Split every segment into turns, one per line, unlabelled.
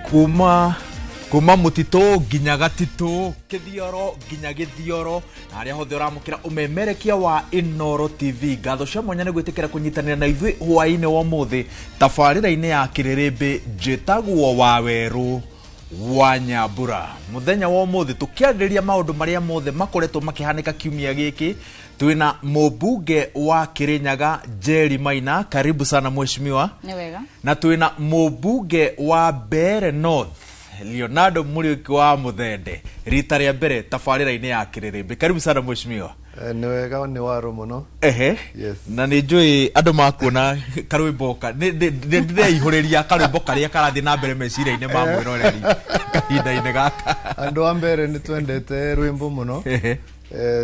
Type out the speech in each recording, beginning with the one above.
kuma mutito ginya gatito kithioro ginya githioro na aria hothe uramukira umemerekia wa Inoro TV gatho cia mwanya ni gwitikira kunyitanira na ithui hwaine wa muthi tafarira-ini ya Kiririmbi njitagwo Waweru wa Nyambura muthenya wa muthi tukiandiria maundu maria mothe makoretwo makihanika kiumia giki twina mubunge wa Kirinyaga Jerry Maina, karibu sana mheshimiwa.
Ni wega. Na
twina mubunge wa Mbeere North Leonardo Muriuki wa Muthende rita ria mbere tafarira-ini ya Kiririmbi, karibu sana mheshimiwa.
Ni wega ni waro muno.
Yes. Na ni njui andu makuona karwimboka ndire ihuriria karwimbo karia karathi na mbere meciria-ini ma mwiroreri kahinda-ini gaka.
Andu a Mbeere ni twendete rwimbo muno.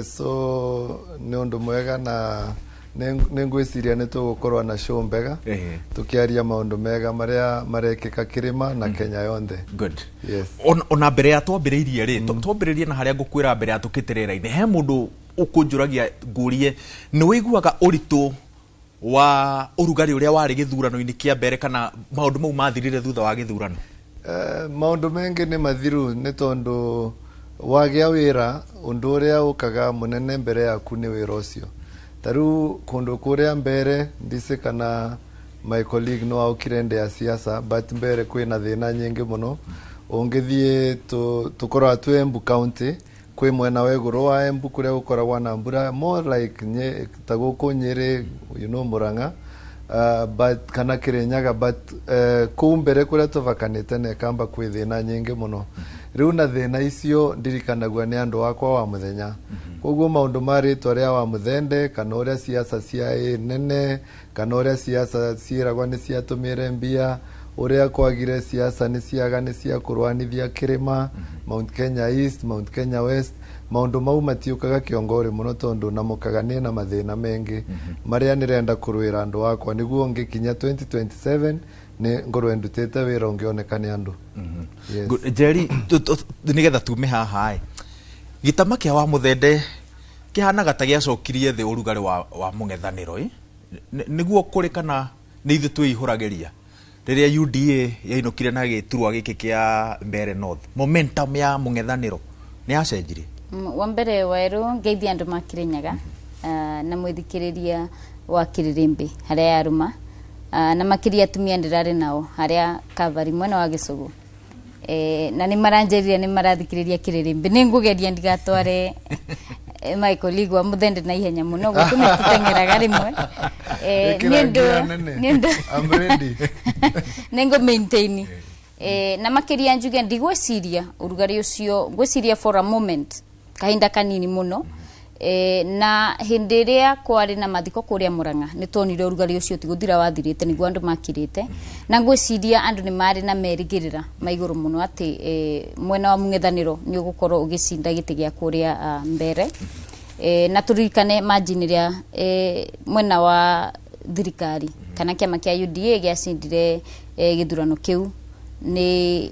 So ni undu mwega na nengwiciria ni tugukorwa na show mbega tukiaria maundu mega maria marekika Kirima na Kenya yonthe.
Good.
Yes.
Ona mbere ya twambiriirie ri twambiriirie na haria ngukwira mbere ya tukiterera-ini he mundu ukunjuragia ngurie ni wiguaga uritu wa urugari uria wari githurano-ini kia mbere kana maundu mau mathirire thutha wa githurano?
Maundu mengi ni mathiru ni tondu wagia wira undu uria ukaga munene mbere yaku ni wira ucio. Taru kundu kuria Mbeere ndise kana my colleague no aukire nde ya siasa but Mbeere kwina thina nyingi muno. Ungithie tukorwa tu Embu County kwi mwena wa iguru wa Embu kuria gukoragwa na mbura more like taguku Nyeri, Murang'a, but kana Kirinyaga, but ku Mbeere kuria tuvakanite ne kamba kwi thina nyingi muno. Riu na thina icio ndirikanagwa ni andu akwa wa muthenya. Koguo maundu mari toria wa Muthende kana uria siasa cia nene kana uria siasa ciiragwa ni ciatumire mbia uria kwagire siasa ni ciaga ni cia kurwanithia Kirima, Mount Kenya East, Mount Kenya West, maundu mau matiukaga kiongori muno tondu namukaga ni na mathina mengi maria nirenda kurwira andu akwa niguo ngikinya 2027 ni ngorwe ndutete wira ungioneka ni andu.
Yes. Jerry, nigetha tume haha gitama kia wa Muthende kihanaga ta giacokirie thi urugari wa mung'ethaniro niguo kuri kana ni ithu twihuragiria riria UDA yainukire na giturwa giki kia Mbeere North momentum ya mung'ethaniro ni yacenjire?
Wa mbere Waweru ngeithia andu ma Kirinyaga na mwithikiriria wa Kiririmbi haria yaruma na makiria atumia ndirari nao haria Kavari mwena wa Gicugu na ni maranjeriria ni marathikiriria Kiririmbi ni ngugeria ndigatware Michael Ligwa Muthende na ihenya muno gutuma tutengeraga rimwe
niendo I'm ready
nengo maintain na makiria njuge ndigweciria urugari ucio gweciria for a moment kahinda kanini muno na hindiria kwari na mathiko kuria Murang'a ni tonire urugari ucio tiguthira wathirite niguo andu makirite na ngwiciria andu ni mari na merigirira maiguru muno ati mwena wa mung'ethaniro ni ugukorwo ugicinda giti gia kuria Mbeere na turirikane majiniria mwena wa thirikari kana kiama kia UDA giacindire githurano kiu ni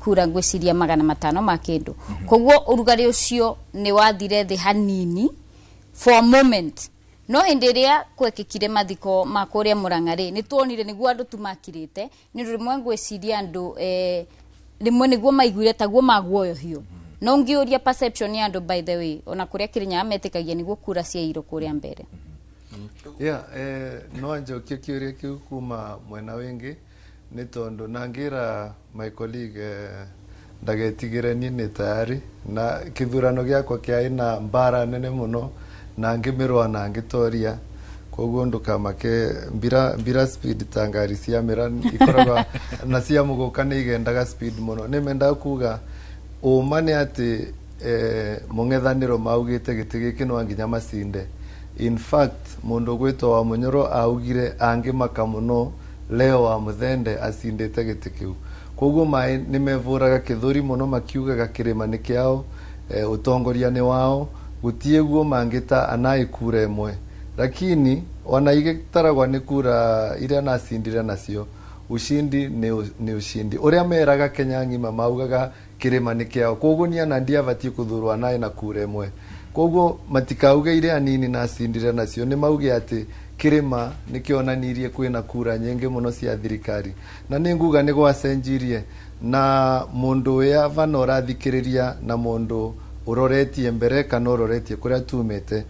kura ngwiciria 500 ma kindu. Koguo urugari ucio ni wathire thi hanini for a moment no hindiria kwekikire mathiko makuria Murang'a ri ni tuonire niguo andu tumakirite ni rimwe ngwiciria andu rimwe niguo maiguire taguo maguoyo hiyo no ngiuria perception ya andu by the way ona kuria Kirinyaga metikagia niguo kura cia iro kuria Mbeere.
No njokie kiuria kiu kuma mwena wingi ni tondu nangira my colleague ndagetigire ni tayari na kithurano giakwa kiaina mbara nene muno na ngimirwa na ngitoria koguo ndukamake mbira speed tangari cia mira ikoragwa na cia muguka ni igendaga speed muno ni menda kuga umane ati mung'ethaniro maugite giti giki no nginya macinde. In fact mundu gwitwa wa Munyoro augire angimaka muno leo wa Muthende asindite giti kiu. Koguo mai nimevuraga kithuri muno makiugaga Kirima ni kiao utongoria ni wao gutie guo mangita anai kura emwe lakini wanaigetaragwa ni kura iria nasindire nacio ushindi ni ushindi uria meraga Kenya ngima maugaga Kirima ni kiao koguo ni anandia bati kuthurwa nae na kura emwe koguo matikauge iria nini nasindire nacio ni mauge ati Kirima nikionanirie kwina kura nyingi muno cia thirikari na ninguga ni gwacenjirie na mundu uya vana urathikiriria na mundu uroretie mbere kana uroretie kuria tumite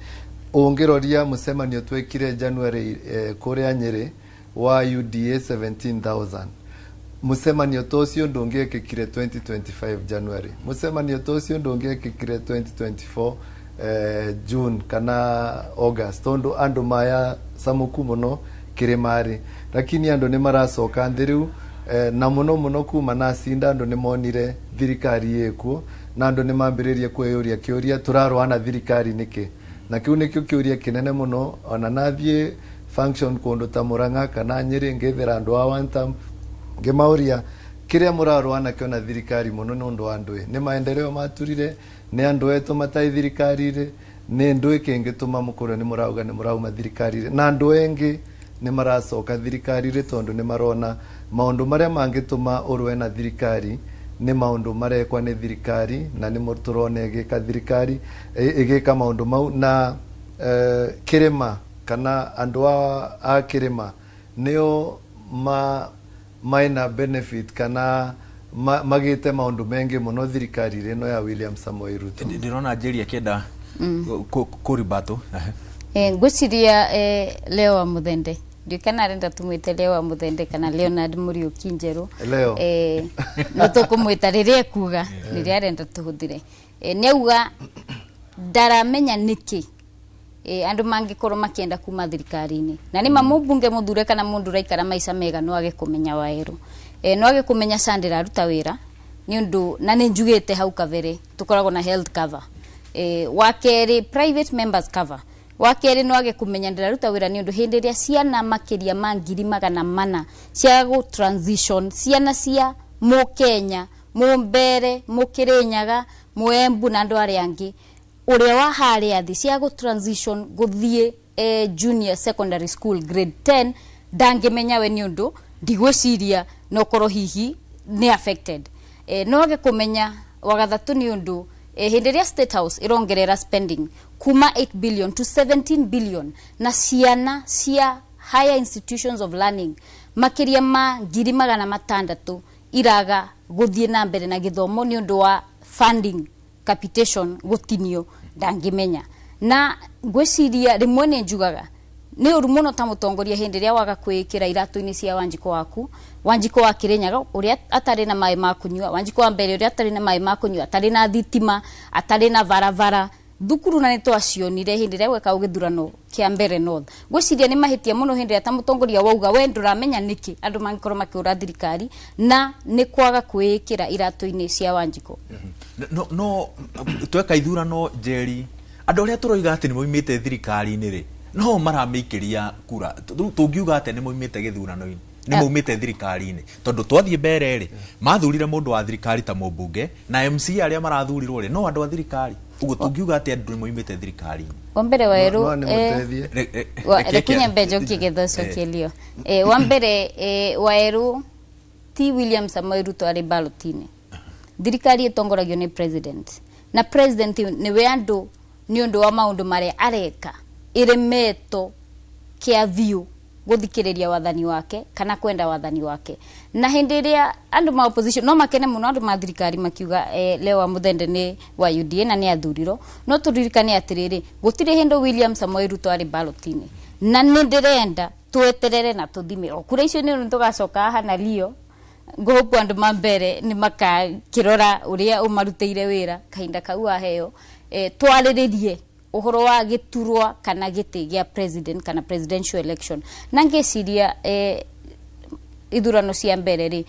ungiroria mucemanio twekire January kuria Nyeri wa UDA 17,000 mucemanio tocio ndungekikire 2025 January mucemanio tocio ndungekikire 2024 June kana August tondu andu maya samuku muno kirimari lakini andu ni maracoka ndiriu na muno kuma na sinda andu ni monire thirikari yekuo na andu ni mambiririe kweyuria kiuria turarwana thirikari niki na kiu nikio kiuria kinene muno ona nathie function kundu ta Murang'a kana Nyeri ngethera andu a one time ngimauria kiria murarwana kiona thirikari muno nundu andu ni maendeleo maturire ni andu etu matai thirikari ni ndu ikingituma mukuru ni murauga ni murauma thirikari na andu engi ni maracoka thirikari tondu ni marona maundu maria mangituma urwe na thirikari ni maundu marekwa ni thirikari na ni muturone igika thirikari igika maundu mau na kirima kana andu a kirima nio maina benefit kana magite maundu mengi muno thirikari rino ya William Samoei Ruto
ndirona Njeri akienda kuribato
ngwiciria Leo wa Muthende ndio kana arenda tumwite Leo wa Muthende kana Leonard Muriuki Njeru
Leo
no tukumwita riria kuga riria arenda tuhuthire neuga ndaramenya niki andu mangikorwo makienda kuma thirikari-ini na ni mamubunge muthure kana mundu raikara maica mega no age kumenya Waeru no age kumenya Sandra aruta wira ni undu na ni njugite hau kavere tukoragwo na health cover wakeri private members cover wakeri no age kumenya ndiraruta wira ni undu hindi ria ciana makiria mangiri magana mana cia go transition ciana cia mu Kenya mu Mbere mu Kirinyaga mu Embu na andu aria angi uria wa hali athi cia go transition guthie junior secondary school grade 10 ndangimenya we ni undu ndigwiciria no koro hihi ni affected no age kumenya wagathatu ni undu hindi ria State House irongerera spending kuma 8 billion to 17 billion na ciana cia higher institutions of learning makiria ma ngiri magana matandatu iraga guthie na mbere na githomo ni undu wa funding capitation gutinio ndangimenya na ngwiciria rimwe ni njugaga ni urumuno ta mutongoria hindi ria waga kwikira iratu-ini cia Wanjiko waku Wanjiko wa Kirinyaga uria atari na mai ma kunyua Wanjiko wa Mbere uria atari na mai ma kunyua atari na thitima atari na varavara thukuru na nito acionire hindi ria gweka ugithurano kia Mbere North ngwiciria ni mahitia muno hindi ria ta mutongoria wauga we nduramenya niki andu mangikorwo makiura thirikari na ni kwaga kwikira iratu-ini cia Wanjiko
no tweka ithurano Njeri andu aria turoiga ati ni moimite thirikari-ini ri no maramikiria kura tungiuga ati ni moimite githurano-ini ni moimite thirikari-ini tondu twathie mbere ri mathurire mundu wa thirikari ta mubunge na MC aria marathurirwo ri no andu a thirikari ugo tungiuga ati andu ni moimite thirikari-ini
wambere Waeru rekunya mbejo kigithoco kilio wambere Waeru ti William Samoei Ruto ari balotini thirikari itongoragio ni president na president ni we andu ni undu wa maundu maria areka iremeto kia view guthikiriria wathani wake kana kwenda wathani wake na hindi ria andu ma opposition no makene muno andu ma thirikari makiuga Leo wa Muthende ni wa UDA na ni athuriro no turirikane atiriri gutire hindo William Samoei Ruto ari balotini na ni ndirenda tweterere na tuthime kura icio ni tugacoka hana Leo ngopo andu mambere ni makakirora uria umarutire wira kahinda kau aheo twariririe uhoro wa giturwa kana giti gia president kana presidential election na ngeciria ithurano cia mbere ri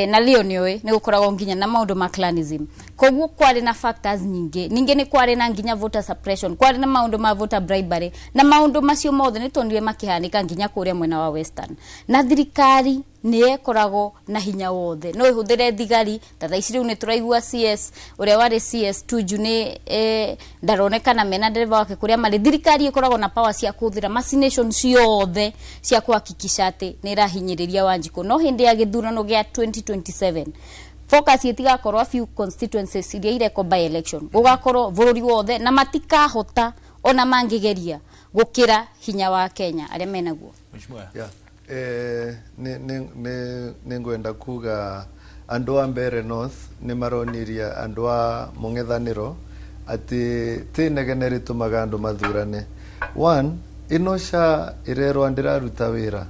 na Leo niwe ni gukoragwo nginya na maundu ma clanism koguo kwari na factors nyingi ni kwari na nginya voter suppression kwari na maundu ma voter bribery na maundu macio mothe ni tonire makihanika nginya kuria mwena wa Western na thirikari ni ekorago na hinya wothe no ihuthire thigari tata ici riu ni turaigua CS uria wari CS Tuju ni ndaronekana mena dereva wake kuria mari thirikari ekorago na power cia kuthira machination ciothe cia kuhakikisha ati ni rahinyiriria Wanjiko no hindi ya githurano gia 2027 focus itigakorwo a few constituencies iria ireko by election gugakorwo bururi wothe na matikahota ona mangigeria gukira hinya wa Kenya aria menaguo
ne ngwenda kuga andu a Mbere North ni maroniria andu a mung'ethaniro ati ti negene ritumaga andu mathurane. One, ino SHA irerwa ndiraruta wira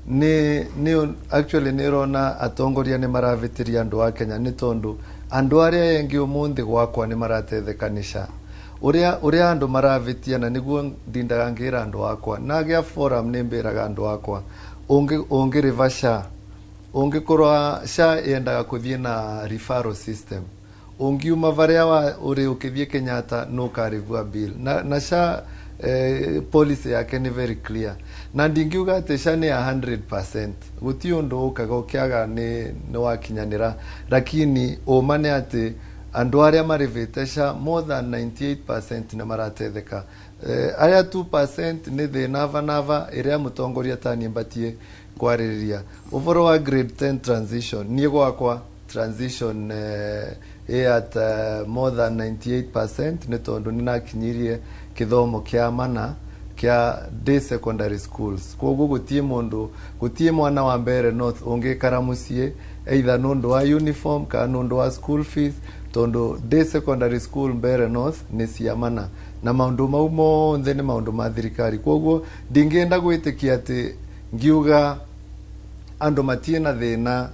ni actually nirona atongoria ni maravitiria andu a Kenya ni tondu andu aria engi umuthi gwakwa ni maratetheka ni SHA uria andu maravitia na niguo ndindaga ngira andu akwa nagia forum ni mbiraga andu akwa ungi riva SHA ungikorwa SHA yendaga kuthie na referral system ungiuma varia wa uri ukithie Kenyatta no karivua bill na SHA policy yake ni very clear na ndingiuga ati SHA ni 100% guti undu ukaga ukiaga ni wakinyanira lakini umane ati andu aria marivite SHA more than 98% na maratetheka aya 2% ni thina vanava iria mutongoria tani mbatie kwaririria uvoro wa grade 10 transition ni gwakwa transition at more than 98% ni tondu ninakinyirie kithomo kia mana kia day secondary schools koguo gutie mwana wa Mbere North ungikara mucie either nundu wa uniform ka nundu wa school fees tondu day secondary school Mbere North ni ciamana na maundu mau monthe ni maundu ma thirikari koguo ndingenda gwitikia ati ngiuga andu matie na thina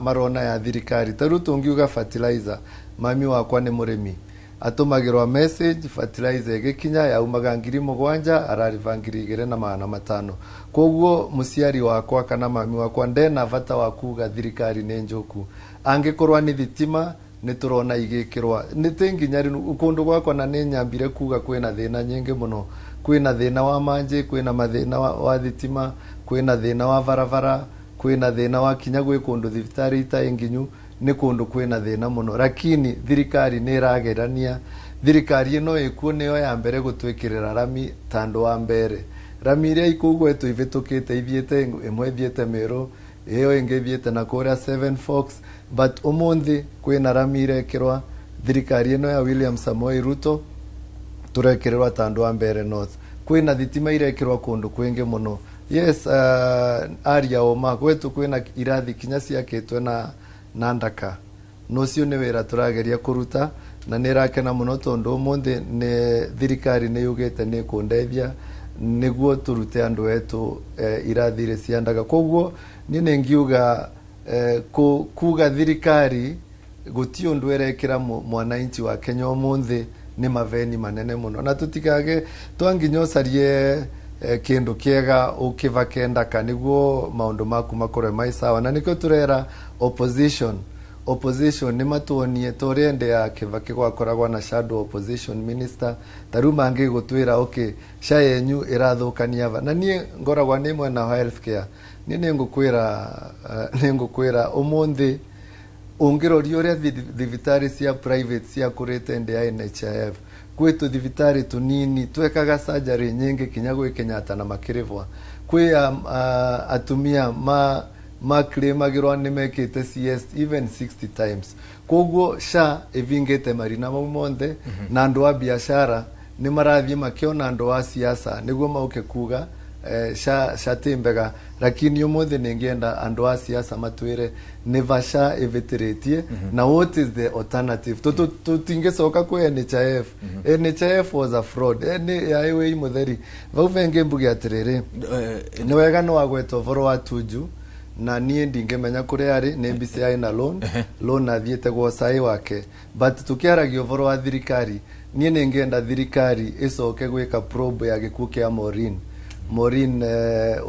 marona ya thirikari taru tungiuga fertilizer mami wakwa ni murimi atumagirwa message fertilizer gikinya yaumaga 7,000 arariva 2,500 koguo musiari wakwa kana mami wakwa ndena vata wa kuga thirikari ni njoku angikorwa ni thitima niturona igikirwa nitinginyari ukundu gwakwa na ni nyambire kuga kwina thina nyingi muno kwina thina wa manje kwina mathina wa thitima kwina thina wa varavara kwina thina wa kinya gwi kundu thibitari ita inginyu ni kundu kwina thina muno lakini thirikari ni iragerania thirikari ino ikuo niyo ya mbere gutwikirira rami tando wa mbere rami iria ikugwe tuivitukite ithiete imwe thiete Meru iyo ingi thiete na kuria 7 Fox but umuthi kwina rami irekirwa thirikari ino ya William Samoei Ruto turekirwa tando wa Mbere North kwina thitima irekirwa kundu kwingi muno yes aria oma kwetu kwina irathi kinya ciakitwe na ndaka nocio ni wira turageria kuruta na nirakena muno tondu umuthi ni thirikari ni yugite ni kundethia niguo turute andu etu irathire ciandaga koguo ni ningiuga kuga thirikari guti undu erekira mwananchi wa Kenya umuthi ni maveni manene muno na tutikage twanginyosarie kindu kiega ukiva kenda kaniguo maundu maku makore maisawa na nikyo turera opposition ni matuonie toriende ya Kibaki gwakoragwa na shadow opposition minister taruma ngi gutwira okay SHA yenyu irathukania na nie ngoragwa ni mwena wa healthcare ni ningukwira umuthi ungirorio ria thibitari cia private cia kurite ndi ya NHIF kwetu thibitari tunini twekaga surgery nyingi kinya gwi Kenyatta na makirivwa kwi atumia maklemagirwa ni mekite CS even 60 times koguo SHA evingete marina maumonde na andu wa biashara ni marathie makiona andu wa siasa niguo mauke kuga SHA timbega lakini umuthi ningienda andu wa siasa matwire ni SHA evitiritie na what is the alternative tutingecoka kwe NHIF NHIF was a fraud ni yaiwe mutheri vauvenge mbugi atiriri ni wega no agweto voro wa tuju na nie ndingemenya kuri ari ni BCI na loan athiete gwo sai wake but tukiaragio voro wa thirikari nie ningienda thirikari icoke gwika probe ya gikuo kia Maureen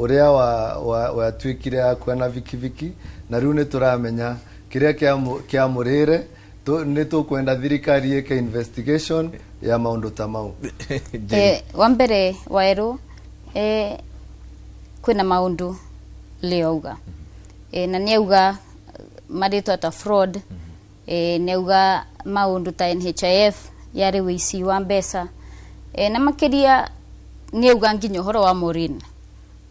uria wa twikire akwa na vikiviki na riu ni turamenya kiria kia murire ni tukwenda thirikari yeke investigation ya maundu tamau
wa mbere Waeru kwina maundu leauga na niauga maritwa ta fraud niauga maundu ta NHIF yari wici wa mbeca na makiria niauga nginyo horo wa Maureen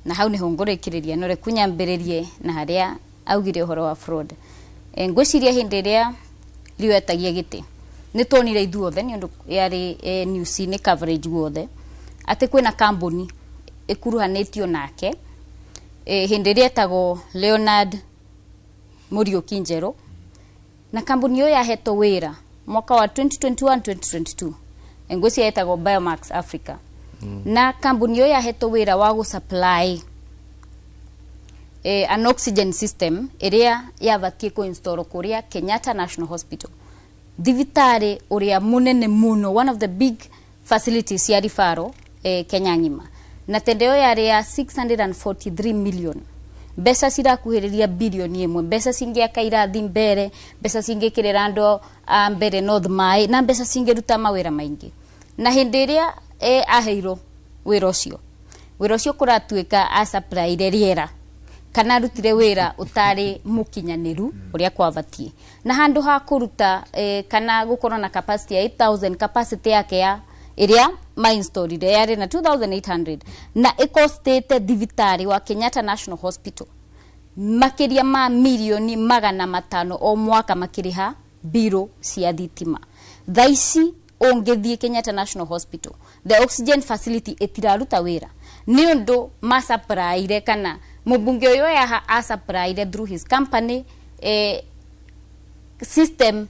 na hau ni hongorikiriria no rekunyambiririe na haria augire horo wa fraud ngwiciria hindi ria liwetagia giti ni tonire ithuothe ni undu yari news ni coverage guothe ati kwina company ikuruhanitio nake hindi ria tago Leonard Muriuki Njeru na kambuni yo yahetwo wira mwaka wa 2021-2022 engwesi yetagwo Biomax Africa na kambuni yo yahetwo wira wa gusupply an oxygen system iria yabatie ko install kuria Kenyatta National Hospital divitare uria munene muno, one of the big facilities ya rifaro Kenya ngima, na tendeo yari ya 643 million. Besa sira kuhiriria bilioni imwe, besa singia kairathi mbere, besa singe kirerando mbere North Mai, na besa singe ruta mawira maingi. Na hindiria aheiro wira ucio kuratuika a supply riera kana rutire wira utari mukinyaniru uria kwabatie, na handu ha kuruta kana gukorwo na capacity ya 8000, capacity yake ya iria main story yari na 2800 na ikostete divitari wa Kenyatta National Hospital makiria ma milioni 500 o mwaka makiriha biro cia thitima. Thaici ongethie Kenyatta National Hospital the oxygen facility etiraruta wira ni undu masappraire kana mubunge uyo ya asappraire through his company system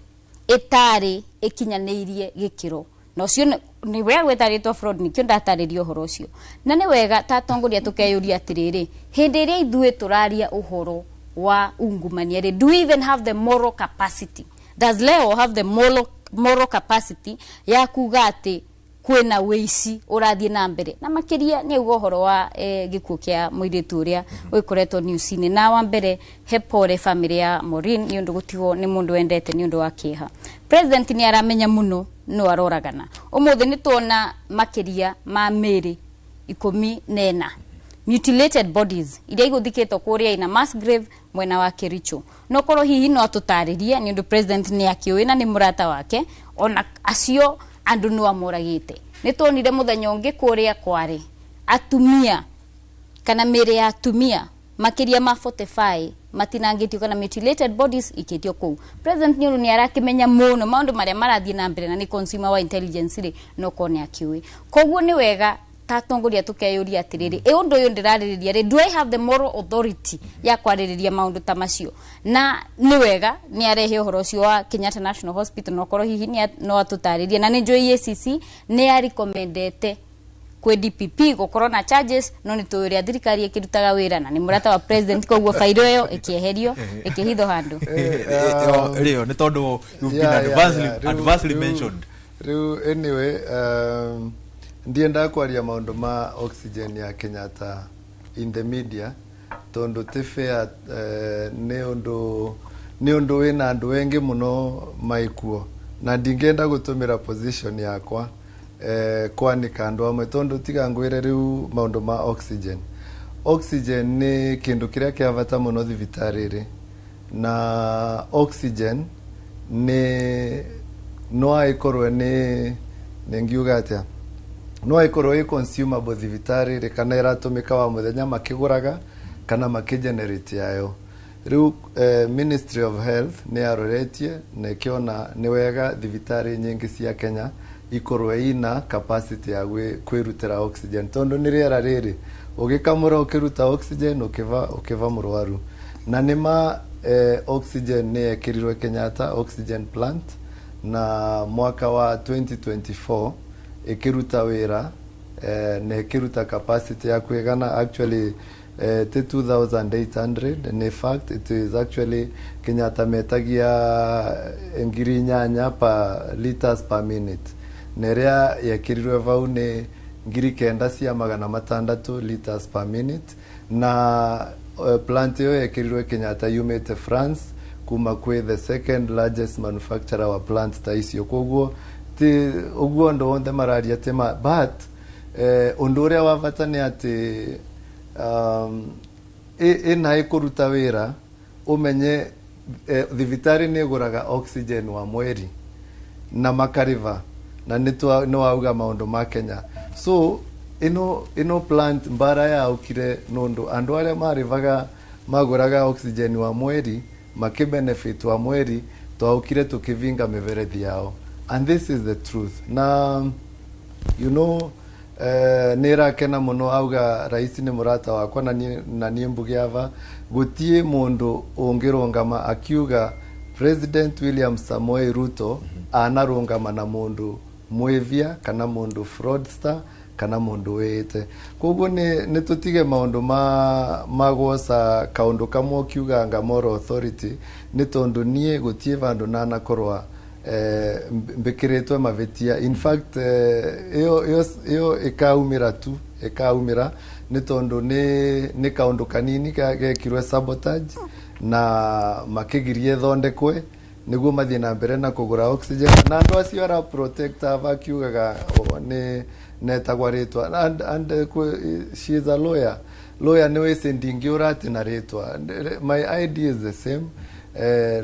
etari ekinyanirie gikiro no cio ni wega gwetaritwo fraud ni kyo ndataririo horo ucio na ni wega tatongoria tukeyuria atiriri hindi iria ithuĩ turaria uhoro wa ungumania ri, do we even have the moral capacity? Does Leo have the moral capacity ya kuga ati kwena weici urathie na mbere na makiria ni uhoro wa gikuo kia muiritu uria wikoretwo news-ini na wa mbere hepore family ya Maureen ni undu gutigo ni mundu wendete ni undu wa kiha. President ni aramenya muno no aroragana umuthi ni tuona makiria ma meri 14 mutilated bodies iria iguthiketwo kuria ina mass grave mwena wa Kericho no korwo hihi no atutaririe ni undu president ni akiuĩ na ni murata wake ona acio andu no amoragite ni tonire muthenya ungi kuria kware atumia kana mere ya atumia makiria ma 45 matinangitio kana mutilated bodies iketio kou. President ni arakimenya muno maundu maria marathie na mbere na ni consumer wa intelligence ri no kone akiuĩ koguo ni wega tatongoria tukeyuria atiriri undu uyu ndiraririria ri, do I have the moral authority ya kwaririria maundu ta macio? Na ni wega ni arehe uhoro ucio wa Kenyatta National Hospital no korwo hihi ni no atutaririe na ni njoi EACC ni recommendete kwe DPP gukorwo na charges no ni tuuria thirikari ikirutaga wira na ni murata wa president koguo fairo yo ikieherio ikihitho handu
rio ni tondu you've been adversely mentioned
anyway ndienda kwaria maundu ma oxygen ya Kenyatta in the media tondu ti fair ni undu wina andu wengi muno maikuo na ndingenda gutumira position yakwa kwanika andu amwe tondu tiga ngwire riu maundu ma oxygen ni kindu kiria kia bata muno thibitariri na oxygen ni no aikorwe ni ngiuga atia no ikorwo consumable thibitariri kana iratumika wa muthenya makiguraga kana makigenerate yayo riu Ministry of Health ni aroretie na ikiona ni wega thibitari nyingi cia Kenya ikorwo ina capacity ya kwirutira oxygen tondu ni riera riri ugikamura ukiruta oxygen ukiva murwaru na nima oxygen ni ekirirwe Kenyatta oxygen plant na mwaka wa 2024 ikiruta wira na ikiruta capacity ya kwigana actually 2800 and in fact it is actually Kenyatta metagia ngiri nyanya per liters per minute neria yakirirwe vau ni ngiri kenda cia 600 liters per minute na plant yo yakirirwe Kenyatta yumete France kuma kwe the second largest manufacturer wa plant taisio koguo ti uguo ndo onde mararia tema but unduria wa vatani ati ina ikuruta wira umenye thibitari ni guraga oxygen wa mweri na makariva na no auga maundu ma Kenya so ino plant mbara ya ukire nundu andu aria marivaga maguraga oxygen wa mweri makibenefit wa mweri twaukire tukivinga miverethi yao and this is the truth na you know nira kena muno auga rais ni murata wakwa na ni mbugiava gutie mundu ungirongama akiuga President William Samoei Ruto anarungama na mundu mwivia kana mundu fraudster kana mundu wete. Koguo ni tutige maundu magwosa kaundu kamwe kiuganga moral authority ni tondu nie gutie vandu nana korwa mbekiretwe mavetia. In fact yo ikaumira tu ikaumira ni tondu ni kaundu kanini gekirwe sabotage na makigirie thondekwe niguo mathie na mbere na kugura oxygen na andu acio ara protector vakiugaga ni netagwa ritwa and she is a lawyer ni wese ndingi urati na ritwa. My ID is the same,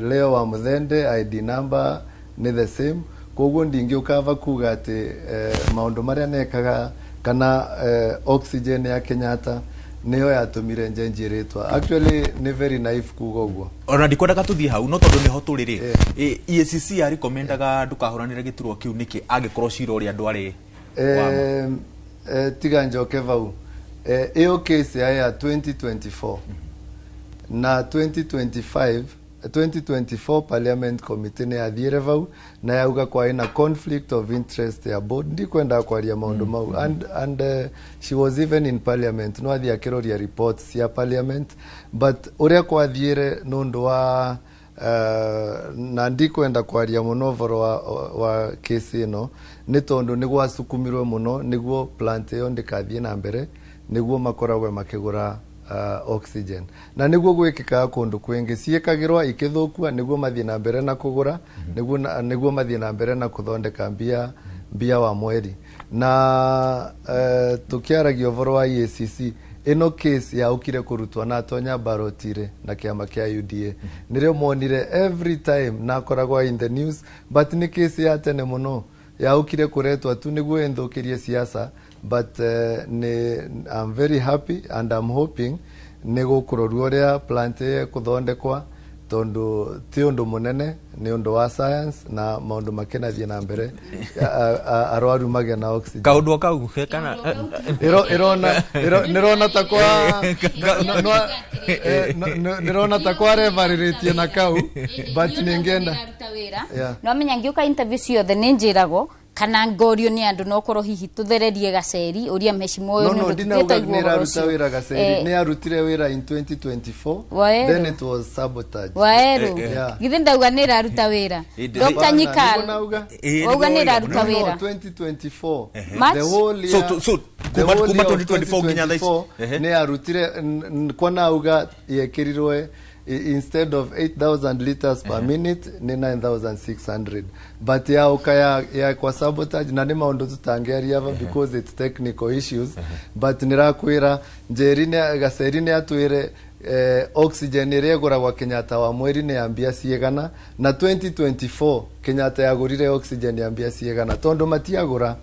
Leo wa Muthende ID number ni the same. Koguo ndingi ukava kuga ati maundu maria nekaga kana oxygen ya Kenyatta niyo yatumire njenji ritwa. Actually ni very naive kuga uguo.
Ona ndikwendaga tuthie hau no tondu niho turiri EACC ya recomendaga ndukahuranire gituro kiu niki angikorwo cira uria ndwari
tiga njoke vau iyo case ya 2024 na 2024 Parliament Committee ne athiire vau na yauga kwa ina conflict of interest ya board ndikwenda kwaria maundu mau and she was even in Parliament no athia kiroria reports ya Parliament but uria kwathiire nundu wa na ndikwenda kwaria muno voro wa case ino ni tondu ni gwasukumirwe muno niguo plant yo ndikathie na mbere niguo makoragwe makigura oxygen na niguo gwikika kundu kwingi ciekagirwa ikithukua niguo mathie na mbere na kugura niguo mathie na mbere na kuthondeka mbia wa mweri na tukiaragio voro wa EACC ino case ya ukire kurutwa na tonya barotire na kiama kia UDA nirio monire every time na koragwa in the news but ni case ya tene muno ya ukire kuretwa tu niguo endhukirie siasa but I'm very happy and I'm hoping nego kuroruoria plant kuthondekwa tondu ti undu munene ni undu wa science na maundu makenathie na mbere arwaru mage na oxygen
kaundu kau kana
nirona takwa nirona takwa revariritie na kau but ningenda
no menya ngiuka interview ciothe ninjirago kana ngorio ni andu no korwo hihi tuthererie gaceri uria mheshimiwa uyu
no ndinauga ni raruta wira gaceri ni arutire wira in 2024 then it was sabotage
waeru githe ndauga ni raruta wira Dr. Nyikal auga ni raruta wira
2024
the
whole year
so kuma 2024 nginya thaici
ni arutire kwana auga yekirirwe instead of 8,000 liters per minute ni 9,600 but ya kwa sabotage na ni maundu tutangeria because it's technical issues but nirakwira njerine gacerine atwire oxygen iregura kwa Kenyatta wa mweri ni ambia ciegana na 2024 Kenyatta yagurire oxygen yambia ciegana tondu matiagura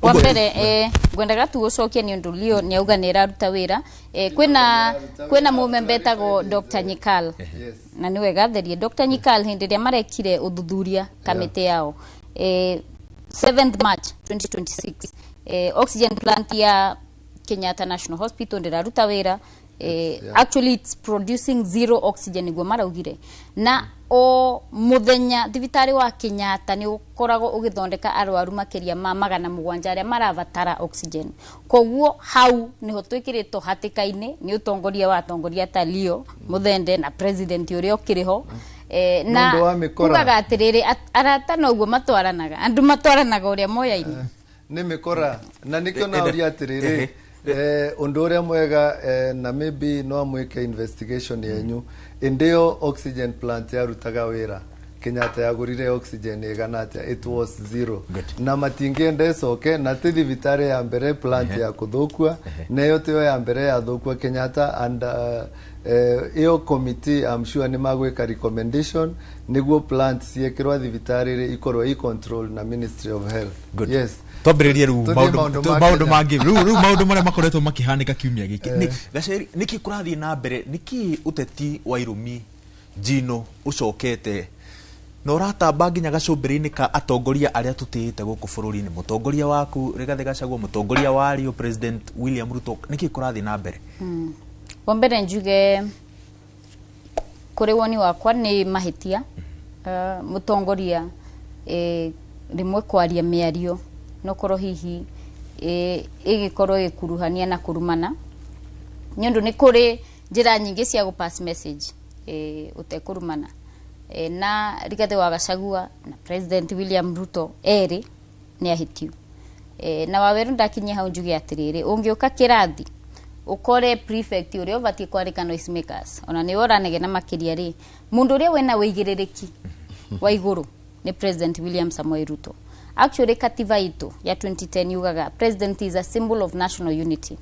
wa mbere gwendaga tu gucokia ni undu lio ni auga ni raruta wira kwina mumembetago Dr. Nyikal na niwe gatherie Dr. Nyikal hindiria marekire uthuthuria kamite yao 7th March 2026 oxygen plant ya Kenyatta National Hospital ndiraruta wira actually it's producing zero oxygen niguo maraugire na o muthenya thibitari wa Kenyatta ni ukoragwo ugithondeka arwaru makiria ma 700 aria maravatara oxygen koguo hau niho twikirito hatikaine ni utongoria wa tongoria Talio Muthende na president uria ukiriho na kugaga atiriri arata noguo matwaranaga andu matwaranaga uria moyaini
ni mikora na nikio na uria atiriri undu uria mwega na maybe no amwike investigation yenyu indio oxygen plant ya rutaga wira Kenyatta yagurire oxygen igana atia it was zero na matingende soke na tithi vitare ya mbere plant ya kuthukua na yote ya mbere ya thukua Kenyatta and iyo committee I'm sure ni magweka recommendation niguo plant ciekirwa thibitari ikorwo i control na Ministry of Health.
Good.
Yes
twambiririe ru maundu mangi ru maundu maria makoretwo makihanika kiumia giki gaceri niki kurathie na mbere niki uteti wa irumi Jino ucokete no ratamba nginya gacumbiri-ini ka atongoria aria tutiite guku bururi-ini mutongoria waku Rigathi Gachagua mutongoria wa Rio President William Ruto niki kurathie na mbere
wa mbere njuge kuri woni wakwa ni mahitia mutongoria rimwe kwaria miario no koro hihi igikorwo ikuruhania na kurumana nyundu ni kuri njira nyingi cia go pass message utekurumana na Rigathi wa Gachagua na President William Ruto ni ahitiu na Waweru ndakinyia hau njuge atiriri ungiuka kirathi ukore prefect uri obati kwarika noise makers ona ni oranege na makiria ri mundu uri wena wigiririki wa iguru ni President William Samoei Ruto. Actually katiba itu ya 2010 yugaga president is a symbol of national unity.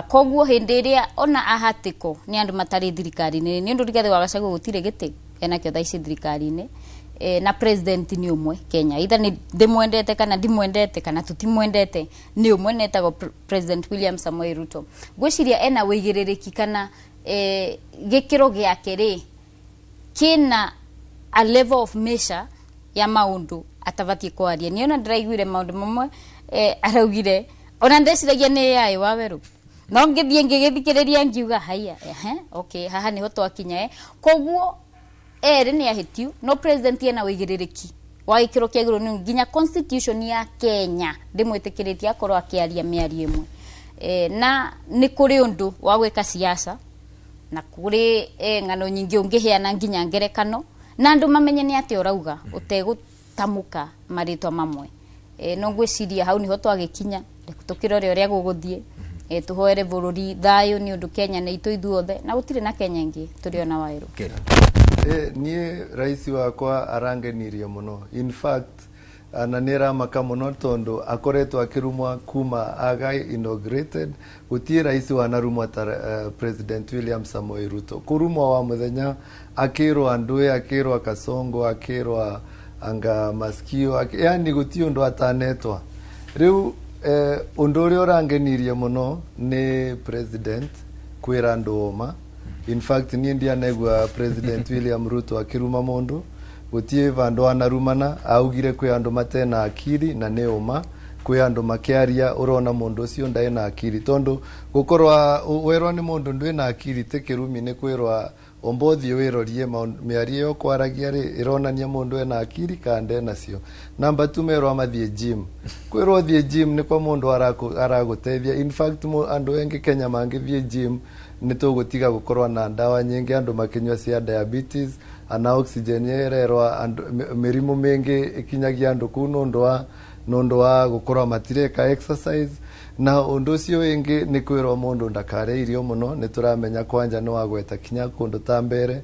Koguo hindiria ona ahatiko ni andu matari thirikari ni andu Rigathi wa Gachagua gutire gite ena kyo thaici thirikari na president ni umwe Kenya either ni ndimwendete kana ndimwendete kana tutimwendete ni umwe netago President William Samoei Ruto. Gwiciria ena wigiririki kana gikiro giake ri kina a level of measure ya maundu atavatie kwaria ni ona ndiraiguire maundu mamwe araugire ona ndeciragia ni yai Waweru no ngithie ngigithikiriria ngiuga haya okay haha ni hoto akinya koguo ni ahitiu no president ena wigiririki wa ikiro kia iguru ni nginya constitution ya Kenya ndimwitikiritie akorwo akiaria miario imwe na ni kuri undu wa gwika siasa na kuri ngano nyingi ungiheana nginya ngerekano na andu mamenye ni ati urauga utegutamuka maritwa mamwe no ngwiciria hau niho twagikinya tukirore uria guguthie tuhoere bururi thayo ni undu Kenya na itu ithuothe na gutire na Kenya ingi turiona Waweru
nie rais wakwa arangenirie muno in fact ananera makamuno tondo akoretwo akirumwa kuma aga inaugurated gutie rais wa narumwa President William Samoei Ruto kurumwa wa muthenya akirwa andue akirwa Kasongo akirwa anga maskio yani gutie undu atanetwa riu undu uri orangenirie muno ni president kwira ndoma in fact ni ndia negwa President William Ruto akiruma mundu gutie vandu anarumana augire kwi andu matena akiri na neoma kwi andu makiaria urona mundu ucio ndae na akiri tondu gukorwa werwa ni mundu ndwe na akiri tikirumi ni kwirwa ombothi wirorie miario kwaragia ri ironania mundu ena akiri kande nacio namba 2 merwa mathie gym kwirwo thie gym ni kwa mundu aragutethia in fact andu engi Kenya mangithie gym ni tugutiga gukorwa na ndawa nyingi andu makinywa cia diabetes ana oxygen yererwa mirimu mingi ikinyagia andu ku nundu wa gukorwa matireka exercise na undu cio wingi ni kwirwo mundu ndakare irio muno ni turamenya kwanja no agweta kinya kundu tambere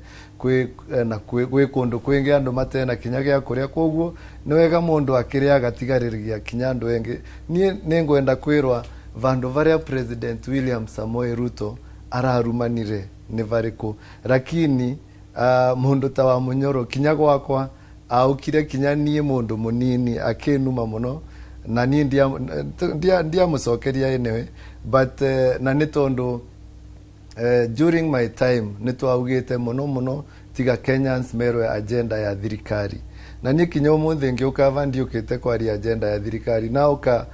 kwi kundu kwingi andu matena kinya gya kuria koguo ni wega mundu akiria gatigaririgia kinya andu wengi ni ngwenda kwirwa vandu varia President William Samoei Ruto ararumanire ni variku lakini mundu ta wa Munyoro kinya gwakwa aukire kinya nie mundu munini akinuma muno na ni ndia mucokeria enewe but na ni tondu during my time ni twaugite muno tiga Kenyans merwe agenda ya thirikari na ni kinya umuthi ngiuka vandiukite kwari agenda ya thirikari na uka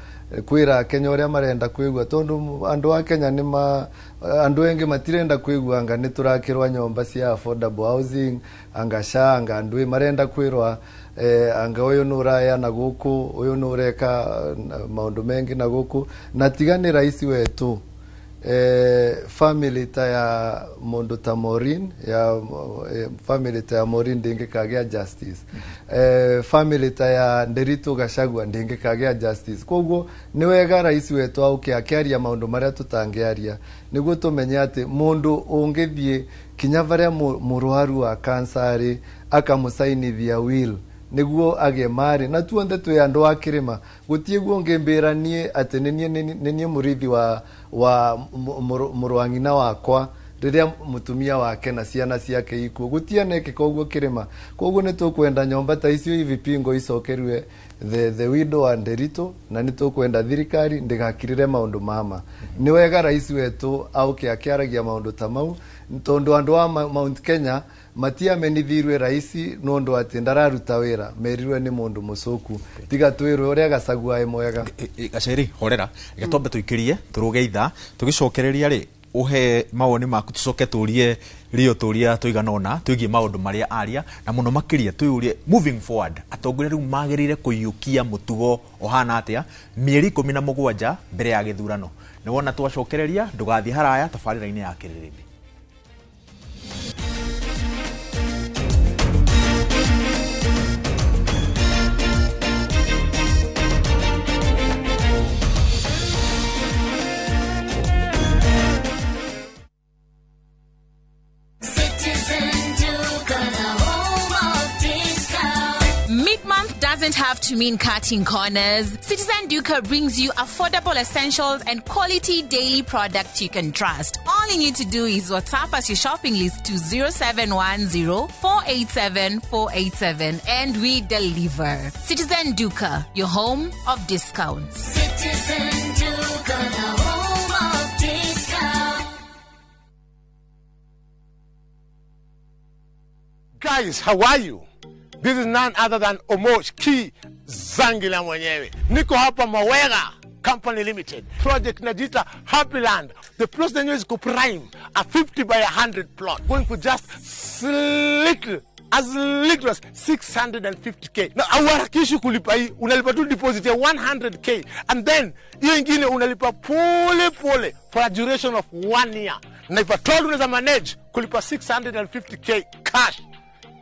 kwira Kenya uria marenda kwigwa tondu andu wa Kenya ni andu engi matirenda kwigwa anga ni turakirwa nyomba cia affordable housing anga sha anga andu marenda kwirwa anga uyu nuraya na guku uyu nureka maundu mengi na guku na tigani rais wetu family ta ya mundu ta Maureen ya family ta ya Maureen ndingi kagia justice family ta ya Nderitu Gachagua ndingi kagia justice koguo ni wega rais wetu auke akiaria maundu maria tutangiaria niguo tumenye ati mundu ungithie kinya varia murwaru wa kansari akamusainithia will niguo age mari na tuonde twe andu akirima gutie guo ngembiranie ati nenie murithi wa murwangina wakwa riria mutumia wake na ciana ciake ikuo gutie neke koguo kirima koguo ni tukwenda nyomba ta icio hivi pingo icokerwe the widow and Nderitu na ni tukwenda thirikari ndigakirire maundu mama ni wega rais wetu auke akiaragia maundu ta mau tondu andu wa Mount Kenya matia menithirwe raisi nondu ati ndararuta wira merirwe ni mundu mucoku tiga twirwe uria Gachagua mwega
Gaceri horera getombe tuikirie turuge itha tugicokereria ri uhe mawoni maku tucoke turie rio turia tuiganona tuigie maundu maria aria na muno makiria tuiurie moving forward atongoria riu magirire kuyukia mutugo ohana atia mieri 17 mbere ya githurano ni wona twacokereria ndugathi haraya tabarira-ini ya Kiriribi.
Doesn't have to mean cutting corners. Citizen Duka brings you affordable essentials and quality daily products you can trust. All you need to do is WhatsApp us your shopping list to 0710-487-487 and we deliver. Citizen Duka, your home of discounts.
Citizen Duka, the home of discounts.
Guys, how are you? This is none other than Omoch Ki Zangila mwenyewe. Niko hapa Mawera Company Limited. Project najita Happy Land. The plus the new is prime a 50 by 100 plot. Going for just as little as 650k. Na awarakishi kulipa hii unalipa tu deposit ya 100k and then hiyo ingine unalipa pole pole for a duration of 1 year. Na if at all unaweza manage kulipa 650k cash.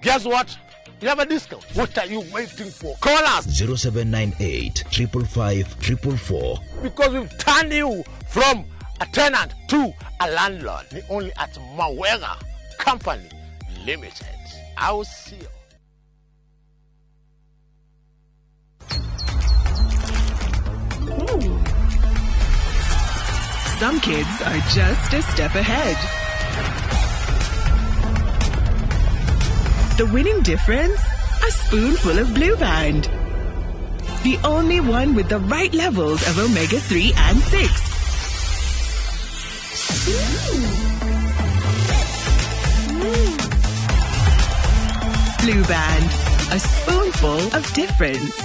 Guess what? You have a discount. What are you waiting for? Call us
0798 555 444.
Because we've turned you from a tenant to a landlord. Only at Mawera Company Limited. I will see you.
Some kids are just a step ahead. The winning difference? A spoonful of Blue Band. The only one with the right levels of omega-3 and 6. Blue Band. A spoonful of difference.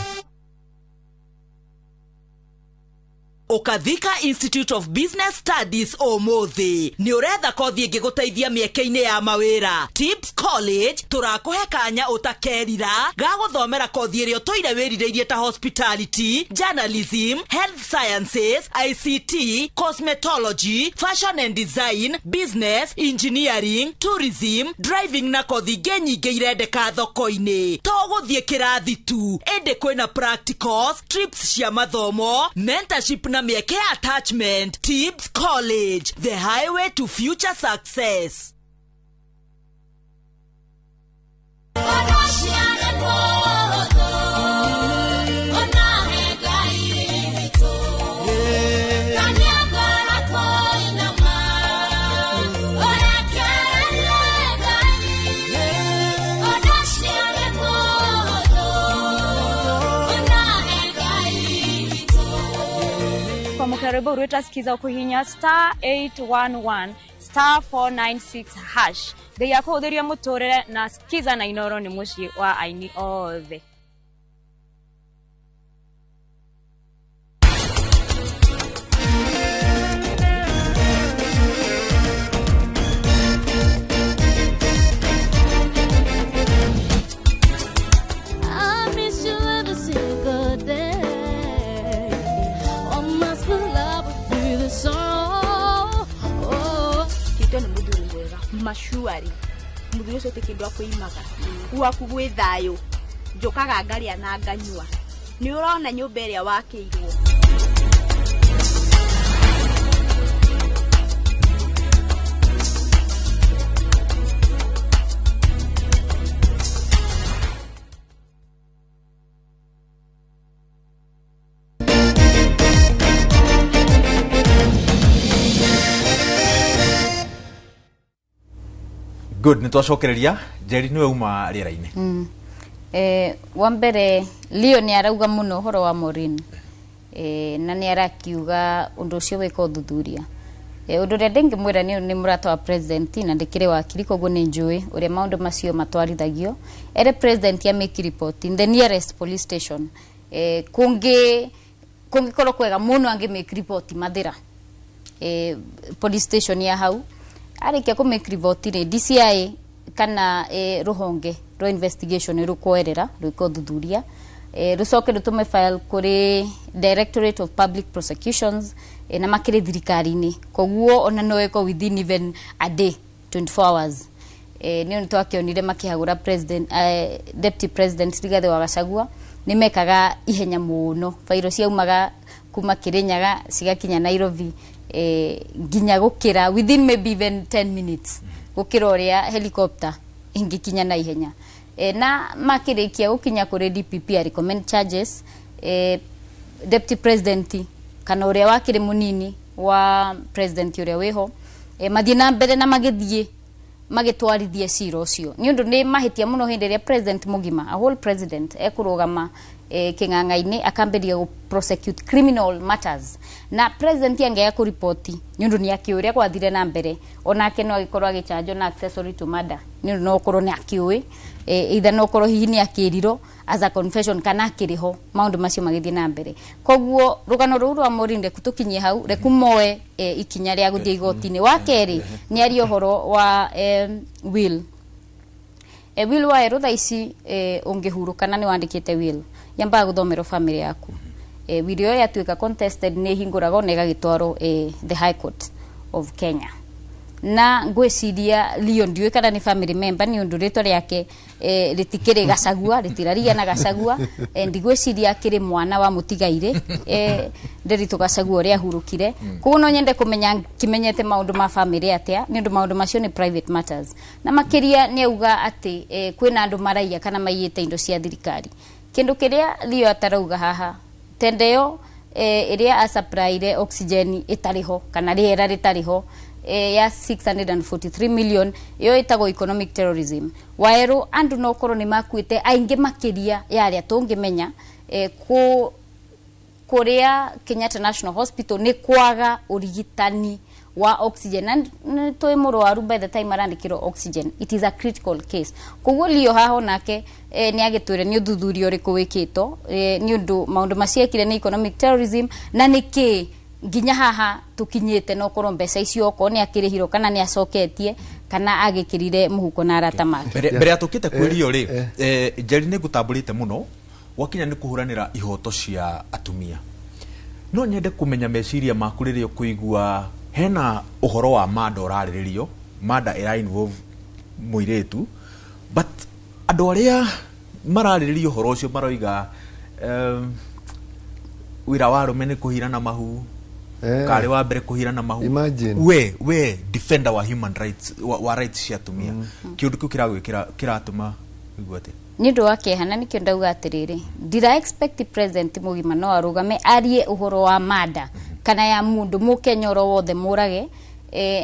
Okathika Institute of Business Studies Omothi ni uretha kothi ingiguteithia mieke-ini ya mawira. Tips College turakuhe kanya utakerira ga guthomera kothi iria toire wirireirie ta hospitality, journalism, health sciences, ICT, cosmetology, fashion and design, business, engineering, tourism, driving na kothi nyingi irendeka thoko-ini. To guthie kirathi tu, ende kwina practicals, trips cia mathomo, mentorship na mieke attachment. Tips College, the highway to future success.
Mukarebo ureta sikiza kuhinya *811 *496 hash. Ngai yako uthiria muturire na sikiza na Inoro ni muci wa aini othe.
Mashuari muthuri ucio tikindwa kuimaga gwaku gwi thayo njukaga ngaria na nganyua ni urona nyumba iria wakiirwo
Good, nitwacokereria Jerry niwe uma riera-ini.
Wa mbere Leo ni arauga muno horo wa Maureen. Na ni arakiuga undu ucio weka uthuthuria. Undu ria ndingimwira ni murata wa president na ndikire wakiri koguo ni njui uria maundu macio matwarithagio. Ere president ya make report in the nearest police station. Kungikorwo kwega muno angi make report Mathira. police station ya hau arikia ku make report ri DCI kana ruhonge ro investigation rukoerera rukothuthuria rucoke rutume file kuri Directorate of Public Prosecutions na makire thirikari-ini koguo ona noeko within even a day 24 hours ni unto akionire makihagura president deputy president Rigathi wa Gachagua ni mekaga ihenya muno fairo cia umaga kuma Kirinyaga cigakinya Nairobi ginya gukira within maybe even 10 minutes gukira uria helicopter ingikinya na ihenya na makirikia gukinya kuri DPP recommend charges deputy president kana uria wakire munini wa president uria weho mathie na mbere na magithie magitwarithie cira ucio ni undu ni mahitia muno hindi ria president mugima a whole president ekurugama king'ang'a-ini akamberia go prosecute criminal matters na president yangeya ku report ni undu ni akiuria gwathire na mbere onake no agikorwo agichanjo na accessory to murder ni undu no korwo ni akiui either no korwo hihi ni akiriro as a confession kana akiriho maundu macio magithie na mbere koguo rugano ruru rwa morinde kutukinyie hau rekumoe ikinya ria guthie igoti-ini wa keri ni ari ohoro wa will wa erutha ici ungihurukana ni wandikite will yamba guthomero family yaku video yatuika contested ni hingurago nega gitwaro the High Court of Kenya na ngwiciria Leon ndiwe kana ni family member ni undu rito riake ritikire Gachagua ritiraria na Gachagua ndigwiciria akiri mwana wa mutigaire nderito Gachagua ria hurukire koguo no nyende kumenya kimenyete maundu ma family atia ni undu maundu macio ni private matters na makiria ni auga ati kwina andu maraia kana maiyite indo cia thirikari kindu kiria Leo atarauga haha tendeo iria asuppliere oxygen itariho kana riera ritariho ya 643 million yo itago economic terrorism waero andu no korwo ni makuite ainge makiria yaria tungimenya kuria Kenyatta National Hospital ni kwaga urigitani wa oxygen and to murwaru by the time arandikiro oxygen it is a critical case koguo Leo haho nake ni agitwire ni uthuthurio riku wikito ni undu maundu maciekire ni economic terrorism na niki nginya haha tukinyite no korwo mbeca icio ko ni akirihiro kana ni acoketie kana agikirire muhuko na arata make
mbere atukite kwirio ri njeri ni gutamburite muno wakinya ni kuhuranira ihoto cia atumia no nyende kumenya meciria maku ririo kuigua hena uhoro wa mada urariririo mada ira involve muiretu but andu aria marariririo horo ucio maroiga wira wa rume ni kuhirana mahu kare wa mbere kuhirana mahu we defender wa human rights wa rights cia atumia kiundu kiu kiratuma igwate
ni ndu wake hana ni kio ndauga atiriri ndira expect president mugima no arugame arie uhoro wa mada kana ya mundu mukenyoro wothe murage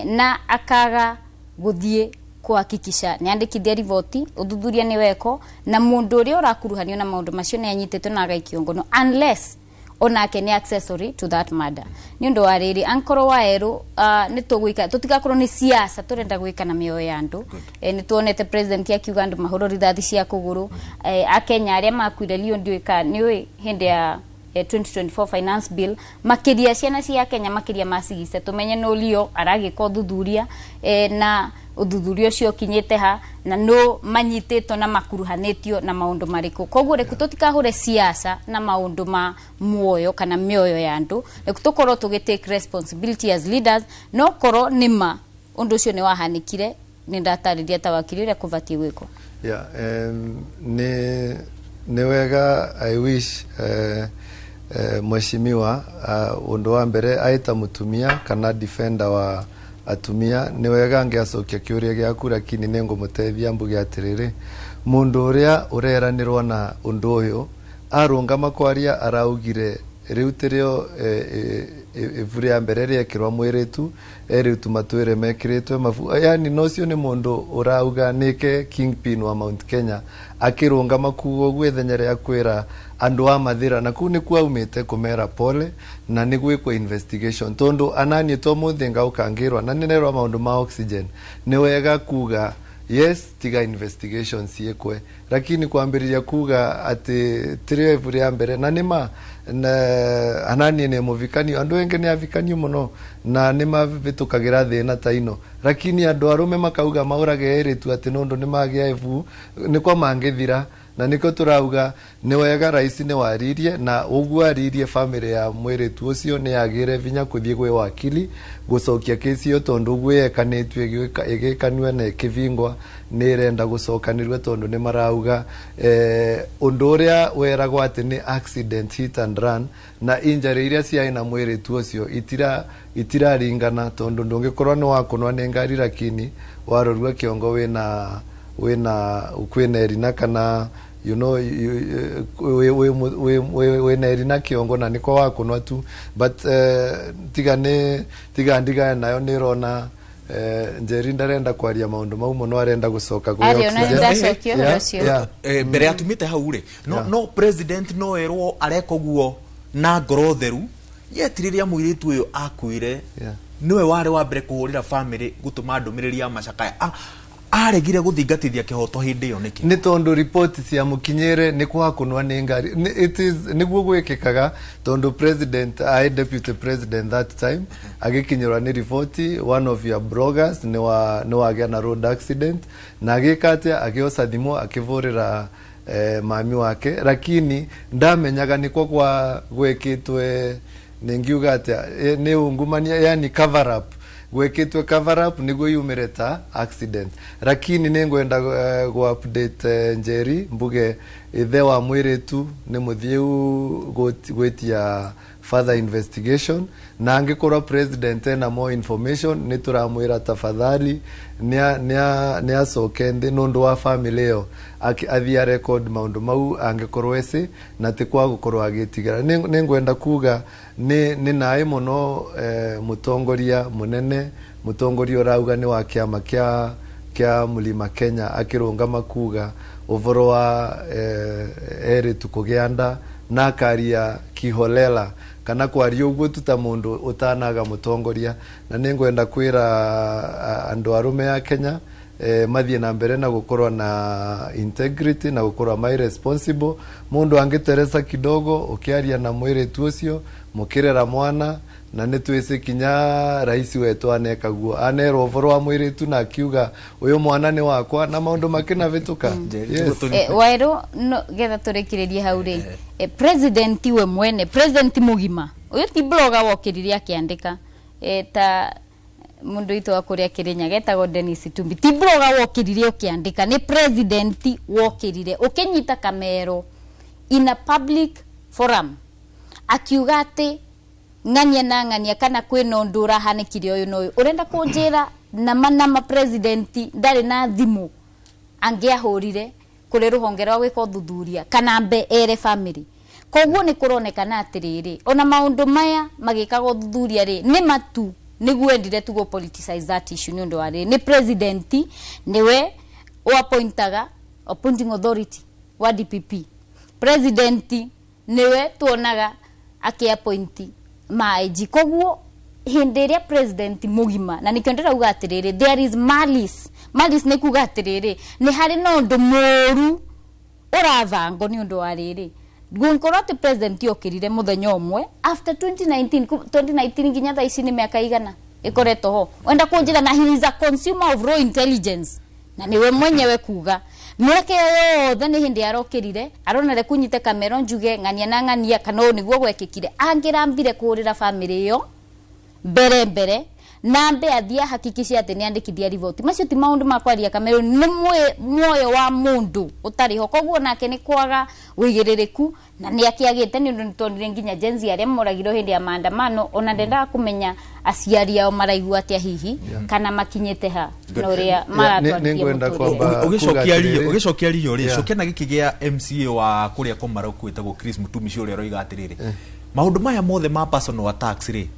na akaga guthie kuhakikisha ni andikithia rivoti uthuthuria ni weko na mundu uri urakuruhanio na maundu macio ni anyitete na agaikio ngono unless onake ni accessory to that murder ni undu wa riri ankoro wa eru ni tugwika tutigakorwo ni siasa turenda gwika na mioyo ya andu ni tuonete president ya Uganda mahoro rithathi cia kuguru akenya aria makwire Leo ndiwika ni hindi ya 2024 finance bill makiria ciana cia Kenya makiria masigise tumenye no Leo aragika uthuthuria na uthuthurio cio kinyete ha na no manyitito na makuruhanetio na maundu mariku koguo reku tutikahure siasa na maundu ma muoyo kana mioyo ya andu reku tukorwo tugitake responsibility as leaders no korwo nima undu cio ni wahanikire ni ndatariria ta wakiri ria kuvatie gwiko
ni wega I wish mheshimiwa undu wa mbere aita mutumia kana defender wa atumia ni wega ngiacokia kiuria giaku lakini ningumutethia mbuge atiriri mundu uria ureranirwo na undu uyu arungama kwaria araugire riu tirio ivuri ya mbere riekirwa mwiritu riu tumatwire mekiritwe mafu yani nocio ni mundu urauga nike kingpin wa Mount Kenya akirungama kuo gwethenyere akwira andu a mathira na ku ni kwaumite kumera pole na ni gwikwa investigation tondu anani to muthinga ukangirwa na ninerwa maundu ma oxygen ni wega kuga yes tiga investigation siekwe lakini kuambiriria kuga ati tire vuri ya mbere na nima na anani ne muvikani andu enge ne avikani muno na nima vitukagira thina ta ino lakini andu arume makauga maurage eritu ati nundu nimagia evu niko mangithira na niko turauga ni wega rais ni waririe na uguo aririe family ya mwiretu ucio ni agire vinya kuthie gwe wakili gucokia kesi yo tondu gwe kanetwe igikanwe na kivingwa ni renda gucokanirwe tondu ni marauga undu uria weragwa ati ni accident hit and run na injury iria cia ina mwiretu ucio itiraringana tondu ndungikorwa ni wakunwa ni ngari lakini warorua kiongo wina ukwena erina kana you know we erina kiongo na niko wakunwa tu but tigandiga nayo nirona Njeri ndarenda kwaria maundu mau muno arenda gucoka
gwe
mbere atumite hau ri no president no erwo areka guo na ngoro theru yetiriria muiritu uyu akuire niwe wari wa mbere kuhurira family gutuma ndumiriri ya macakaya aregire guthingatithia kihoto hindi yo niki
ni tondu report cia mukinyire ni kwa kunwa ni ngari it is niguo gwikikaga tondu president deputy president that time agikinyirwa ni report one of your bloggers ni wagea na road accident na agikatia agiosa thimo akivurira mami wake lakini ndamenyaga niko kwa gwekitwe ningiuga atia ni ungumania yani cover up gwekitwe cover up niguo yumireta accident lakini ningwenda go update Njeri mbuge ithe wa mwiretu ni muthiu gwetia further investigation na angikorwa president na more information ni turamwira tafadhali ni acoke nthi nundu wa family yo athia record maundu mau angikorwa ese na tikwa gukorwa agitigira ningwenda kuga ni nae muno mutongoria munene mutongoria urauga ni wa kiama kia Mlima Kenya akirunga makuga uvoro wa eri tukugianda na karia kiholela kana kwaria uguo tuta mundu utanaga mutongoria na ningwenda kwira andu arume ya Kenya mathie na mbere na gukorwa na integrity na gukorwa mai responsible mundu angiteresa kidogo ukiaria na mwiretu ucio mukirera mwana na nitwise kinya rais wetu anekaguo anero uvoro wa mwiretu na akiuga uyu mwana ni wakwa na maundu makina vituka
wairu no getha turekiririe hau ri president we mwene president mugima uyu ti blogger wokiriria akiandika ta mundu itu akuria Kirinya getagwo Dennis Tumbi ti blogger wokiririe ukiandika ni president wokirire ukinyita kamero in a public forum akiuga ati ng'ania kana kwina ndura hanikire uyu no urenda kunjira na manama president ndari na thimu angiahurire kuri ruhonge rwa gwika thuthuria kana mbe ere family koguo ni kuronekana atiriri ona maundu maya magikago thuthuria ri ni matu niguo endire tugo politicize that issue nundu wari ni president niwe appointaga appointing authority wa DPP president niwe tuonaga akiappointi maiji koguo hindiria president mugima na nikiondera uga atiriri there is malice ni kuga atiriri ni hari no ndu moru urathango ni undu wariri gunkorate president yokirire muthenya umwe after 2019 nginya tha ici ni miaka igana ikoreto ho wenda kunjira na he is a consumer of raw intelligence na niwe mwenyewe kuga mweke yothe ni hindi arokirire aronere kunyite kamera njuge ng'ania kana niguo gwekikire angirambire kurira family yo mbere na mbe athia hakikisha ati ni andikithia report macio ti maundu makwaria kamera ni moyo wa mundu utari ho koguo nake ni kwaga wigiririku na ni akiagite ni undu tondire nginya jenzi aria moragiro hindi ya maandamano ona ndenda kumenya aciari ao maraigua atia hihi kana makinyite ha noria maratwarithia
ningwenda kwamba
ugicokia rio ri cokena gikigia MCA wa kuria komara kwitagwo Chris Mutumi cio ria roiga atiriri maundu maya mothe ma personal attacks ri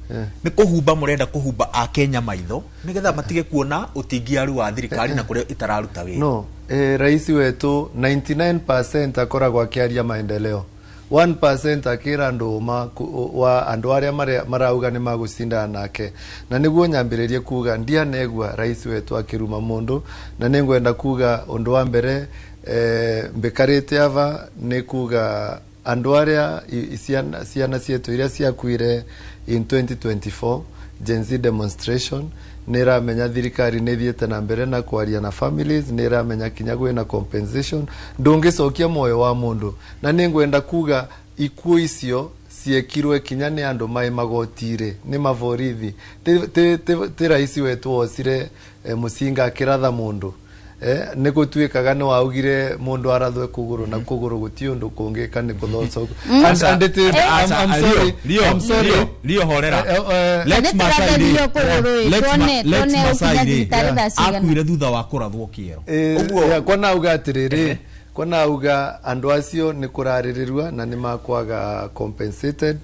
ni kuhumba murenda kuhumba a Kenya maitho nigetha matige kuona utingiaru wa thirikari na kuria itararuta wira
rais wetu 99% akoragwo akiaria maendeleo 1% akira andu wa andu aria marauga ni magucinda nake na niguo nyambiririe kuga ndianegwa rais wetu akiruma mundu na ningwenda kuga undu wa mbere mbekarite ava ni kuga andu aria ciana cietu iria ciakuire in 2024 Gen Z demonstration niramenya thirikari nithiete na mbere na kwaria na families niramenya kinya gwina compensation ndungicokia moyo wa mundu na ningwenda kuga ikuo icio ciekirwe kinya ni andu mai magotire ni mavorithi te rais wetu osire musinga akiratha mundu ne gutuikaga no augire mundu arathwe kuguru na kuguru guti undu kungika ni kuthoco I'm sorry
Leo horera let's masaidi akuire thutha wa kurathwo kiero
uguo kwana uga atiriri kwana uga andu acio ni kurarirwa na ni makwaga compensated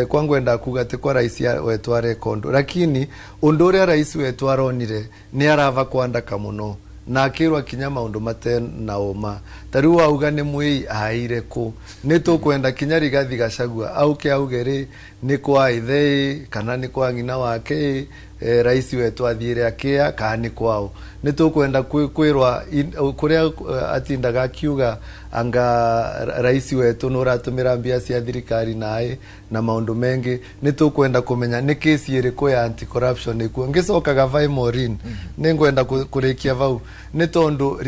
kwa ngwenda kuga te kwa rais wetu arekondo lakini undu uria rais wetu aronire ni arava kwandaka muno na kirwa kinya maundu mate na oma tariu auga ni mwi aire ku ni tukwenda kinya Rigathi Gachagua auke augeri ni kwa ithei kana ni kwa ngina wake rais wetu athire akia kana kwao ni tukwenda kwirwa kuria atindaga kiuga anga rais wetu nuratumira mbia cia thirikari nae na maundu mengi ni tukwenda kumenya ni kesi iriku ya anti corruption ikuo ngicokaga vai Maureen ni ngwenda kurikia vau ni tondu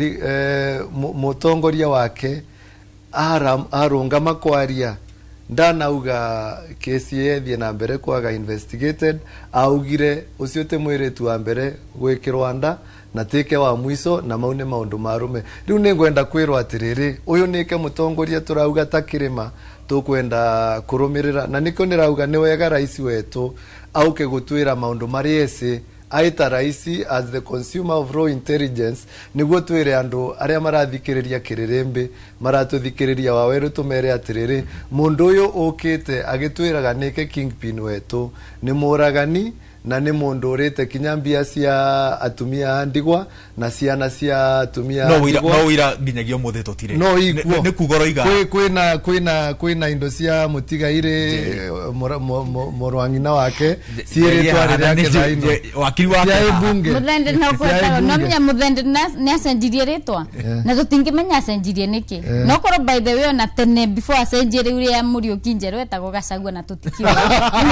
mutongoria wake arunga makwaria ndanauga kesi yethie na mbere kwaga investigated augire ucio te mwiretu wa mbere gwikirwa nda na teke wa mwiso na maune maundu marume riu ni ngwenda kwirwa atiriri uyu nike mutongoria turauga takirima tukwenda kurumirira na niko nirauga ni wega rais wetu auke gutwira maundu mariesi aita raisi as the consumer of raw intelligence niguo twire andu aria marathikiriria kirirembe maratuthikiriria waweru tumere atiriri mundu uyu ukite agitwiraga nike kingpin wetu ni muragani na ni mundu urite kinya mbia cia atumia andigwa na ciana cia atumia
no wira nginyagia muthe totire
no ikuo
ni kugoro iga
kwina indo cia mutigaire morwangina wake ciere twarire yake thaino
wakiri wake
muthende no kweta no menya muthende ni acenjirie ritwa na tutingimenya acenjirie niki no korwo by the way na tene before acenjirie uria muri Kinjeru etagwo Gachagua na tutikiwa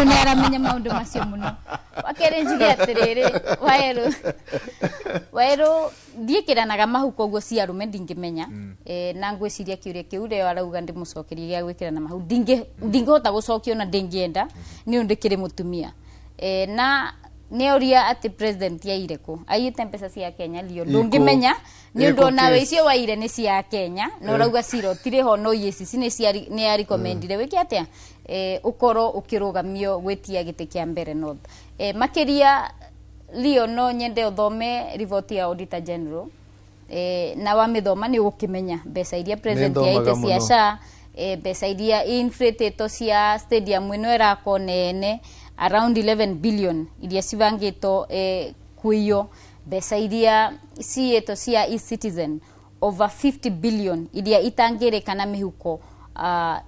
ni ne aramenya maundu macio muno wakere njige atiriri wairu ndiikiranaga mahuko guo cia rume ndingimenya na ngwiciria kiuria kiure arauga ndimucokerie gya gwikirana mahu ndingihota gucokio na ndingienda ni undu kiri mutumia na neoria ati president yaire ku ayite mpesa cia Kenya lio ndungimenya ni undu nawe icio waire ni cia Kenya no rauga ciro tire ho no yesi ni ya recommendire wiki atia ukoro ukirugamio gwetia gite kia mbere north makiria lio no nyende uthome report ya Auditor General na wamithoma ni ukimenya mbeca iria president yaite cia SHA mbeca iria inflated cia stadium ino erako nene around 11 billion iria civangito kuiyo mbeca iria cieto cia e-citizen over 50 billion iria itangirikana mihuko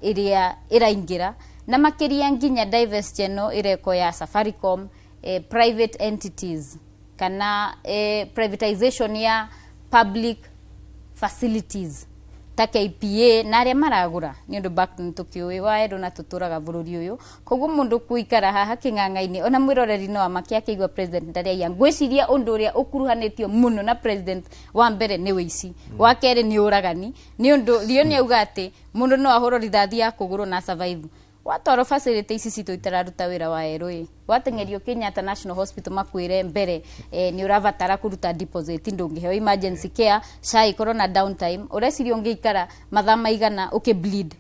iria iraingira na makiria nginya divestment no ireko ya Safaricom private entities kana privatization ya public facilities ta KPA na aria maragura ni undu back ntukiwe waeru na tuturaga bururi uyu koguo mundu kuikara haha king'ang'aini ona mwiroreri no amakia kigwa president ndaria ya ngwiciria undu uria ukuruhanitio muno na president wa mbere ni wici wa kere ni uragani ni undu rio ni auga ati mundu no ahoro rithathi ya kuguru na survive watoro facility ici citu itararuta wira wa eroi watengerio Kenyatta National Hospital makwire mbere ni uravatara kuruta deposit ndungiheo emergency care SHA corona downtime urecirio ngiikara mathama igana ukibleed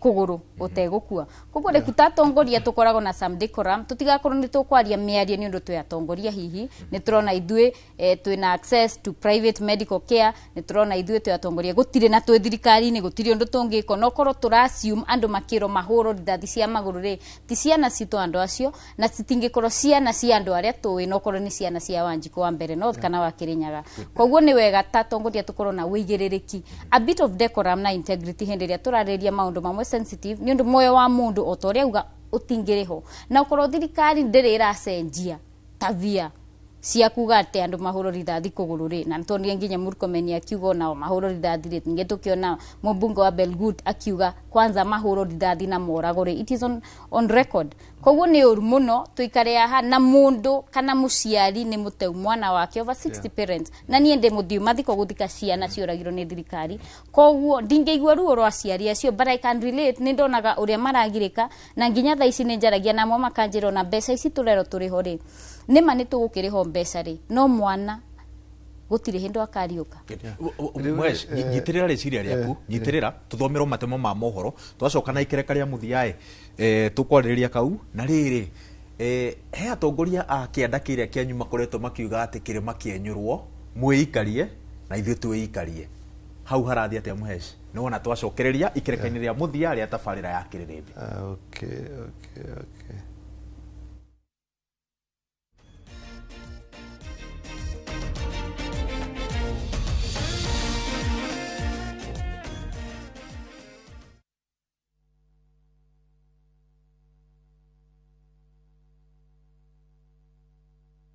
kuguru utegukua kuko rekutatongoria tukoragwo na some decorum tutigakorwo ni tukwaria miarie ni undu tuyatongoria hihi ni turona ithue twina access to private medical care ni turona ithue tuyatongoria gutire na twe thirikari ni gutire undu tungiko no korwo turasium andu makiro mahuro ndathi cia maguru ri ti ciana citu andu acio na citingikorwo ciana cia andu aria tuwi no korwo ni ciana cia Wanjiku wa mbere north kana wa Kirinyaga koguo ni wega tatongoria tukorwo na wigiririki a bit of decorum na integrity henderia turariria maundu mamwe sensitive ni undu moyo wa mundu otoria uga utingiriho na ukorwo thirikari ndiri iracenjia tabia cia kuga ati andu mahuro rithathi kuguru ri na tonire nginya Murkomen akiuga nao mahuro rithathi ri nge tukiona mubunge wa Belgut akiuga kwanza mahuro rithathi na moragore. It is on record. Koguo ni uru muno tuikare aha na mundu kana muciari ni muteu mwana wake over 60 parents na nie ndi muthiu mathiko guthika ciana cioragiro ni thirikari. Koguo ndingeigua ruo rwa ciari acio, but I can relate ni ndonaga uria maragirika na nginya tha ici ni njaragia namo makanjiro na mbeca ici turero turiho ri nima ni tugukiriho mbeca ri no mwana gutire hindo akariuka.
Mwesh nyitirira reciria riaku nyitirira tuthomerwo matemo ma mohoro twacoka na ikereka ria muthiae tukwariria kau na riri he atongoria a kianda kiria kia nyuma koretwo makiuga ati kirima kienyurwo mwikarie na ithuĩ twĩikarie hau harathi atia Mwesh ni wona twacokereria ikereka-ini ria muthia ria tabarĩra ya Kĩrĩrĩmbĩ.
Okay.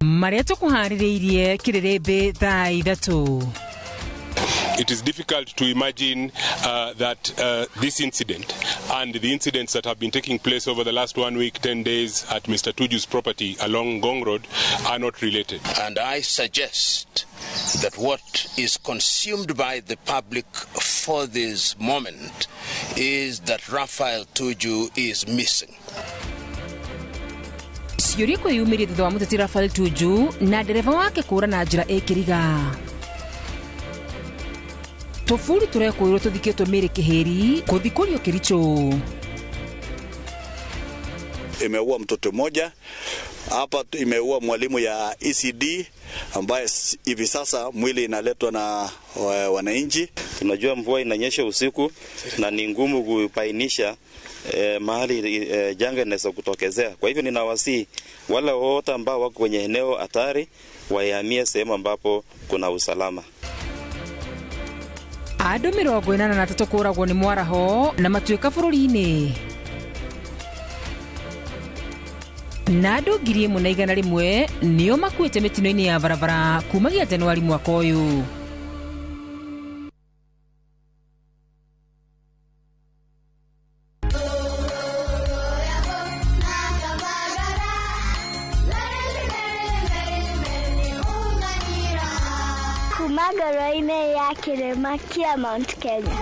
Maria tukuhaririirie Kĩrĩrĩmbĩ thaa ithatu.
It is difficult to imagine that this incident and the incidents that have been taking place over the last 1 week, 10 days at Mr. Tuju's property along Ngong Road are not related.
And I suggest that what is consumed by the public for this moment is that Raphael Tuju is missing.
Ciũria kwĩyumĩria thutha wa mũteti Raphael Tuju na ndereva wake kũra na njĩra ĩkĩriga. Tofuri turekwĩrwo tuthikĩtwo Mary Kĩhĩri kũthikũrio Kericho.
Imeua mtoto mmoja hapa, imeua mwalimu ya ECD ambaye hivi sasa mwili inaletwa na wananchi.
Tunajua mvua inanyesha usiku na ni ngumu kupainisha mahali janga inaweza kutokezea. Kwa hivyo ninawasihi wale wote ambao wako kwenye eneo hatari wahamie sehemu ambapo kuna usalama.
Andũ 83 kũragwo nĩ mwaraho na matuĩka bũrũri-inĩ. Na andũ 1,100 nĩo makuĩte mĩtino-inĩ ya barabara kumagia Januari mwaka ũyũ.
Magaraine ya Kirema kia Mount Kenya.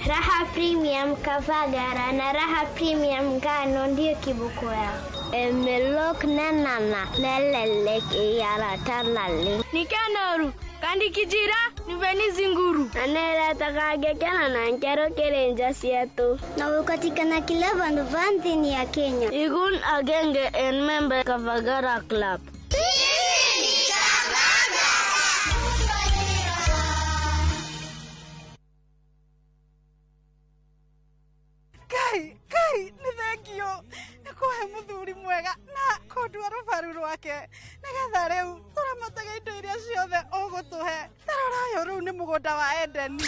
Raha Premium Kavagara na Raha Premium Ngano ndio kibuko yao. Emelok na nana lelelek yara talale. Nikanoru kandi kijira niveni zinguru. Anela takage kana na nkero kerenja siato. Na ukatikana kila bandu vanti ya Kenya. Igun agenge en member Kavagara Club.
Kai, ni thengio. Nikuhe muthuri mwega na kondwa rubaru rwake. Nigetha riu turamataga indo iria ciothe ugutuhe. Tarorayo riu ni mugunda wa Edeni.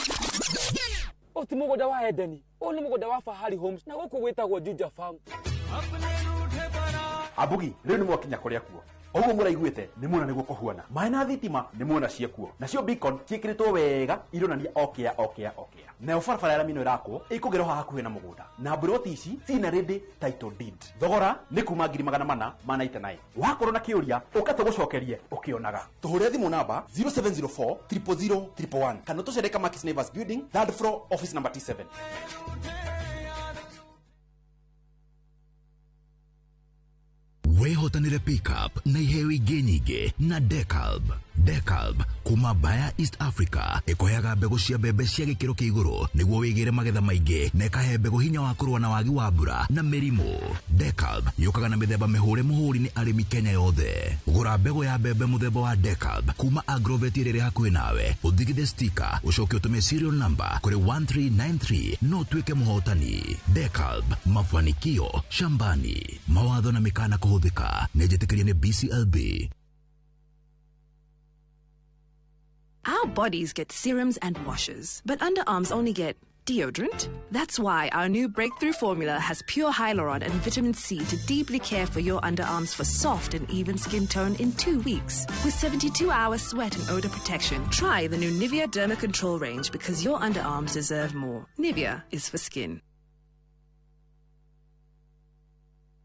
Oti mugunda wa Edeni. O ni mugunda wa Fahari Homes na guku gwitagwo Juja Farm.
Abugi, riu ni mwakinya kuria kuo. Oguo muraiguite ni muona niguo kuhuana. Mai na thitima ni muona ciekuo. Nacio beacon ciikiritwo wega ironania okea. Na barabara ya Lamino irako ikugerwo hakuhe na mugunda. Na broti ici cina ready title deed. Thogora ni kuma 499. Wakorwo na kiuria ukate gucokerie ukionaga. Tuhure thimu namba 0704 000 111. Kana tucereka Markis Neighbors Building, 3rd floor, office number T7.
Wehotanire pickup na iheo ingĩ nyingĩ na Decalb. Decalb kuma Baya East Africa ikoheaga mbegũ cia mbembe cia gĩkĩro kĩa igũrũ nĩguo wĩgĩre magetha maingĩ na ikahe mbegũ hinya wa kũrũa na wagi wa mbura na mĩrimũ. Decalb yũkaga na mĩthemba mĩhũre mũhũri nĩ arĩmi Kenya yothe. Gũra mbegũ ya mbembe mũthemba wa Decalb kuma Agrovet ĩrĩa ĩrĩ hakuhĩ nawe, ũthigithe sticker, ũcoke ũtũme serial number kũrĩ 1393 no tuĩke mũhotani. Decalb, mafanikio shambani. Mawatho na mĩkana kũhũthĩka nĩ njĩtĩkĩrie nĩ BCLB.
Our bodies get serums and washes, but underarms only get deodorant. That's why our new breakthrough formula has pure hyaluron and vitamin C to deeply care for your underarms for soft and even skin tone in 2 weeks. With 72-hour sweat and odor protection, try the new Nivea Derma Control range because your underarms deserve more. Nivea is for skin.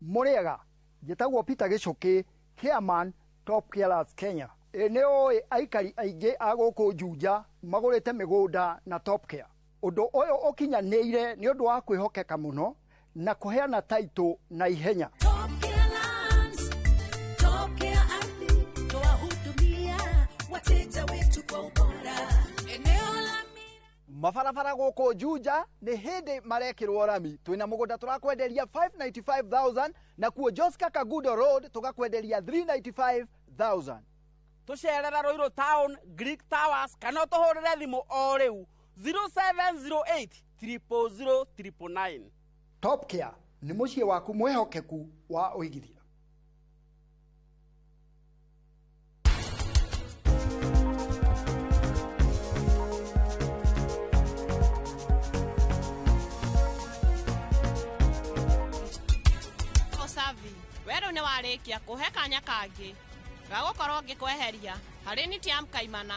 Moriaga, Jetago Peter Geshoke, Chairman, Top Killers Kenya. Eneo aikari aige agoko Juja, magorete migoda na Top Care. Odo oyo okinyanĩire nĩ ũndũ wa kwĩhokeka mũno na kũheana taito na ihenya.
Top Care Lands, Top Care Ardhi, twahudumia wateja wetu kwa ubora. Eneo la
mabarabara gũkũ Juja nĩ hĩndĩ marekĩrwo rami. Twĩna mũgũnda tũrakwenderia 595,000 na kuo Joska Kagudo Road tũgakwenderia 395,000.
Tũcerera Ruiru Town, Greek Towers, kana tũhũrĩre thimũ o rĩu 0708 000 999.
Top Care nĩ mũciĩ waku mwĩhokeku wa ũigithia.
Osavi, wewe nĩ warĩkia kũhe kanya kangĩ gagũkorwo ngĩkweheria harĩ Nitiam Kaimana.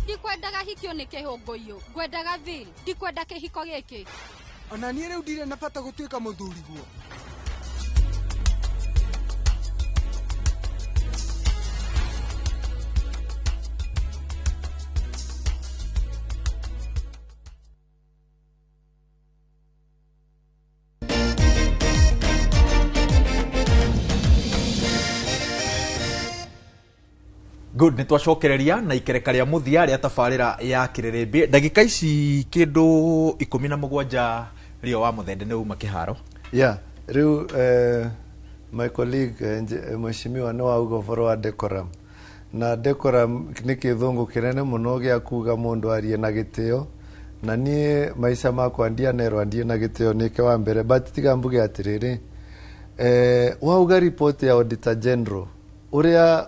Ndikwendaga hikio nĩ kĩhũngũiyo, ngwendaga thil, ndikwenda kĩhiko gĩkĩ.
Ona niĩ rĩu ndirĩ na bata gũtuĩka mũthuriguo.
Good, nĩ twacokereria na ikereka rĩa muthia rĩa tabarĩra ya Kĩrĩrĩmbĩ. Ndagĩka ici kĩndũ 17 Rio wa Muthende nĩ uma kĩharo.
Yeah, rĩu my colleague mheshimiwa nĩ wauga ũhoro wa decorum. Na decorum nĩ kĩthũngũ kĩnene mũno gĩa kuga mũndũ arie na gĩtĩo. Na niĩ maica makwa ndianerwa ndie na gĩtĩo nĩke wa mbere, but tiga mbuge atĩrĩrĩ. Wauga report ya Auditor General uria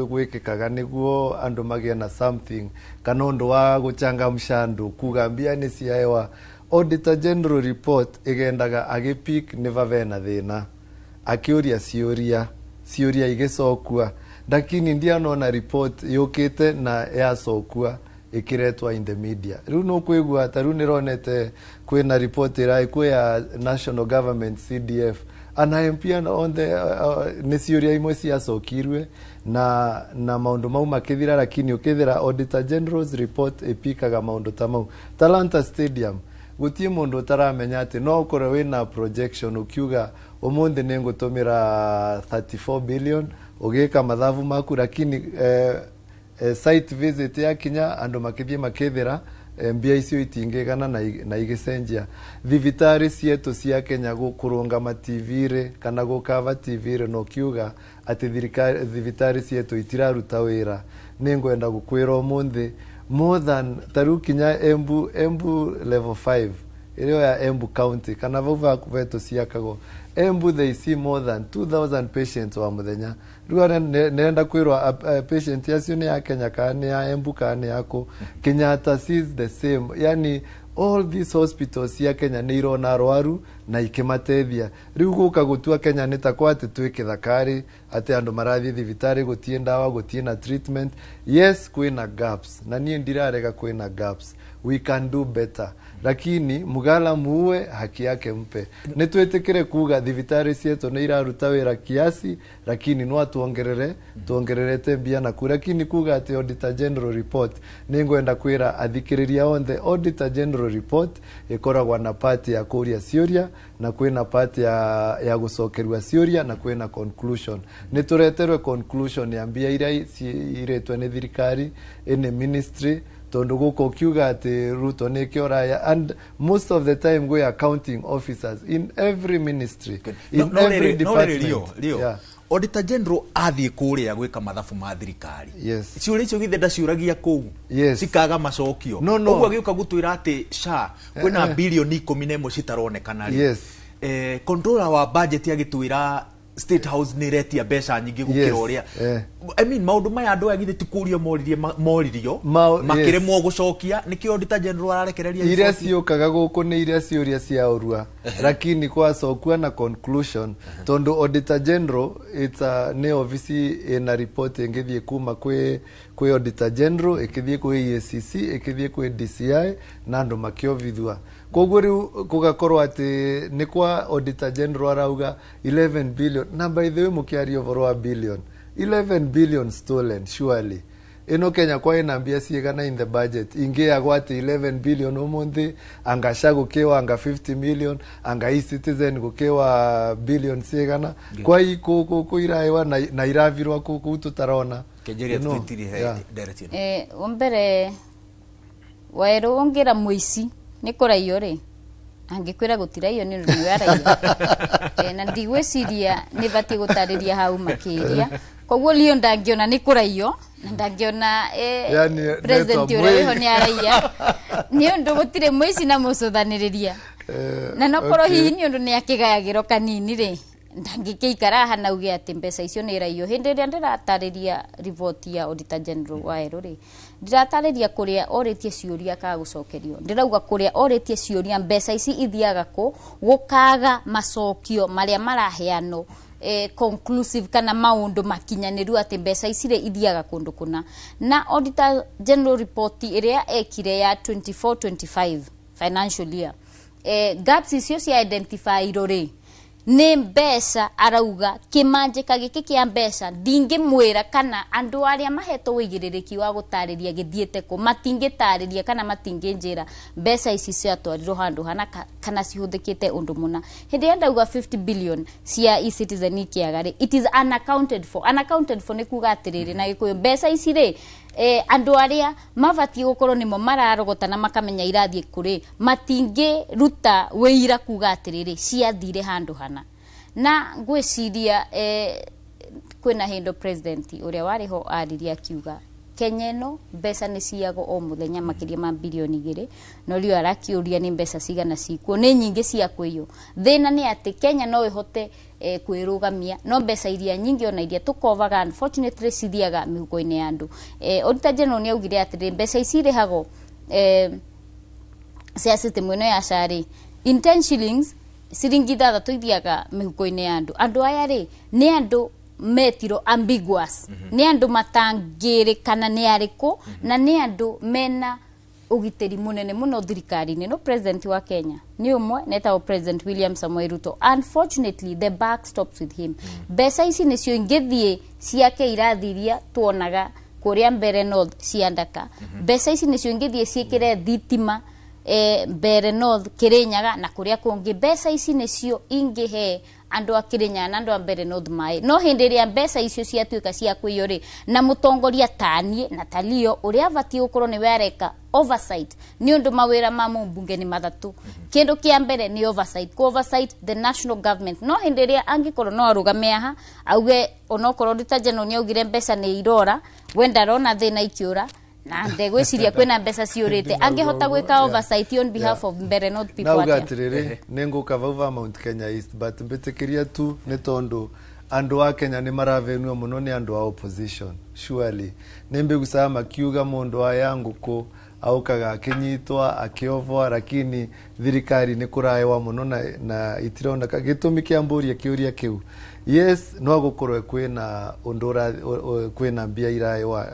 gwikikaga niguo andu magie na something kana undu wa guchangamsha andu kuga mbia ni ciaewa. Auditor General report igendaga agipik nivave na thina akiuria ciuria igicokua, lakini ndianona report yukite na yacokua ikiretwa in the media. Riu no kwigua taru nironete kwina report iraikuwa ya National Government CDF anaempia on the ni ciuria imwe ciacokirwe na maundu mau makithira, lakini ukithira Auditor General's report ipikaga maundu ta mau. Talanta Stadium gutie mundu utaramenya ati no ukore wina projection ukiuga umundi ningutumira 34 billion ugika mathabu maku, lakini site visit ya kinya andu makithie makithira mbia icio itingigana na igicenjia. Thibitari cietu cia Kenya kurunga ma TV kana gukava TV no kiuga ati thibitari cietu itiraruta wira. Ningwenda gukwira umuthi more than taru kinya Embu level 5 iliyo ya Embu County kana vuva kuveto ciakago Embu they see more than 2,000 patients wa muthenya. Ruare nenda kwirwa patient yacio ni ya Kenya kana ya Embu kana yako Kenyatta sees the same. Yani all these hospitals ya Kenya ni irona arwaru na ikimatethia. Riu guka gutua Kenya ni takwa ati twike thakari ati andu marathi thibitari gutie ndawa gutie na treatment. Yes, kwina gaps na nie ndirarega kwina gaps, we can do better, lakini mugala muwe haki yake mpe. Nitwetekere kuga thibitari cietu ni iraruta wira kiasi, lakini no tuongererete mbia na kura. Lakini kuga ati Auditor General report ningwenda kwira athikiriria on the Auditor General report ikoragwa na party ya kuria ciuria na kwina party ya gucokerwa ciuria na kwina conclusion. Nitureterwe conclusion ya mbia iria iretwe ni thirikari in ministry tondu guko kiuga ati Ruto ni kioraya, and most of the time we are accounting officers in every ministry, in every department.
Yeah. Auditor General athie kuria gwika mathabu ma thirikari.
Yes.
Ciuria icio githe ndaciuragia kuu.
Yes.
Cikaga macokio. Uguo agiuka gutwira ati SHA kwina bilioni 11 citaronekana ri.
Yes.
Controller wa budget agitwira State House ni retia mbeca nyingi gukira uria I mean maundu maya andu agithe tikurio moririo makiremwo gucokia nikio Auditor General ararekereria
iria ciukaga guku ni iria ciuria cia urua lakini kwa sokua na conclusion tondu Auditor General it's a ne office in a report ngithie kuma kwi Auditor General ikithie kwi EACC ikithie kwi DCI na andu makiovithua koguo riu kugakorwo ati ni kwa Auditor General arauga 11 billion na by the way mukiario vorwa billion 11 billion stolen surely ino Kenya kwa inambia ciigana in the budget ingiagwa ati 11 billion umuthi angasha gukiwa anga 50 million anga e-citizen gukiwa billion ciigana kwa ku iraiwa na iravirwa ku tutarona
kejeria twitiri direction
ombere waero ongira muici ni kuraio ri angikwira gutiraio ni ndu araio na ndigweciria ni bati gutariria hau makiria koguo lio ndangiona ni kuraio na ndangiona president uriho ni araia ni ndu gutire muici na mucuthaniriria na nokoro hihi ni ndu ni akigayagiro kanini ri ndangikikara hana uge ati mbeca icio ni raio hindi ria ndiratariria report ya Auditor General waero ri ndiratariria kuria oritie ciuria ka gucokerio ndirauga kuria oritie ciuria mbeca ici ithiaga ku gukaga macokio maria maraheano conclusive kana maundu makinyaniru ati mbeca ici ri ithiaga kundu kuna na Auditor General report iria ekire ya 24-25 financial year gaps icio cia identify ri ni mbeca arauga kimanjika giki kia mbeca ndingimwira kana andu aria maheto wigiririki wa gutariria githiete ko matingitariria kana matinginjira mbeca ici cia twarirwo handu hana kana cihuthikite undu muna hindi ndauga 50 billion cia e-citizen ikiagari it is unaccounted for ni kuga atiriri na gikuyu mbeca ici ri andu aria mabati gukorwo nimo mararogota na makamenya irathie kuri matingi ruta wira kuga atiriri ciathire handu hana na ngwiciria kwina hindo president uria wariho ariria kiuga Kenya no mbeca ni ciago o muthenya makiria ma bilioni 2 no rio arakiuria ni mbeca cigana cikuo ni nyingi cia kwiyo thina ni ati Kenya no ihote kwirugamia no mbeca iria nyingi ona iria tukovaga unfortunately cithiaga mihuko-ini ya andu Auditor General ni augire ati mbeca ici rihago cia system ino ya shari in 10 shillings siringi 3 ithiaga mihuko-ini ya andu aya ri ni andu metiro ambiguous ni andu matangire kana ni ariku na ni andu mena ugiteri munene muno thirikari-ini no president wa Kenya ni umwe neta President William Samoei Ruto unfortunately the buck stops with him mbeca ici nicio ingithie ciake irathiria tuonaga kuria mbere north ciandaka mbeca ici nicio ingithie ciikire thitima mbere north Kirinyaga na kuria kungi mbeca ici nicio ingihe andu akirinya na andu ambere north mai no hindi ria mbeca icio ciatuika cia kwiyori na mutongoria tanie na talio uria vati ukorwo ni wereka oversight ni undu mawira ma mbunge ni mathatu kindu kia mbere ni oversight the national government no hindi ria angikorwo no arugame aha auge onokorwo Auditor General ni augire mbeca ni irora wenda rona thina ikiura na ndegwiciria kwina mbeca ciurite angihota gwika oversight on behalf of mbere north people
na ugatiriri nenguka vauva Mount Kenya East but mbitikiria tu ni tondu andu wa Kenya ni maravenua muno ni andu wa opposition surely nimbigusa makiuga mundu ayangu ko aukaga akinyitwa akiovwa lakini thirikari ni kuraewa muno na itirona gitumi kia mburia kiuria kiu yes no gukorwe kwina undura kwina mbia iraewa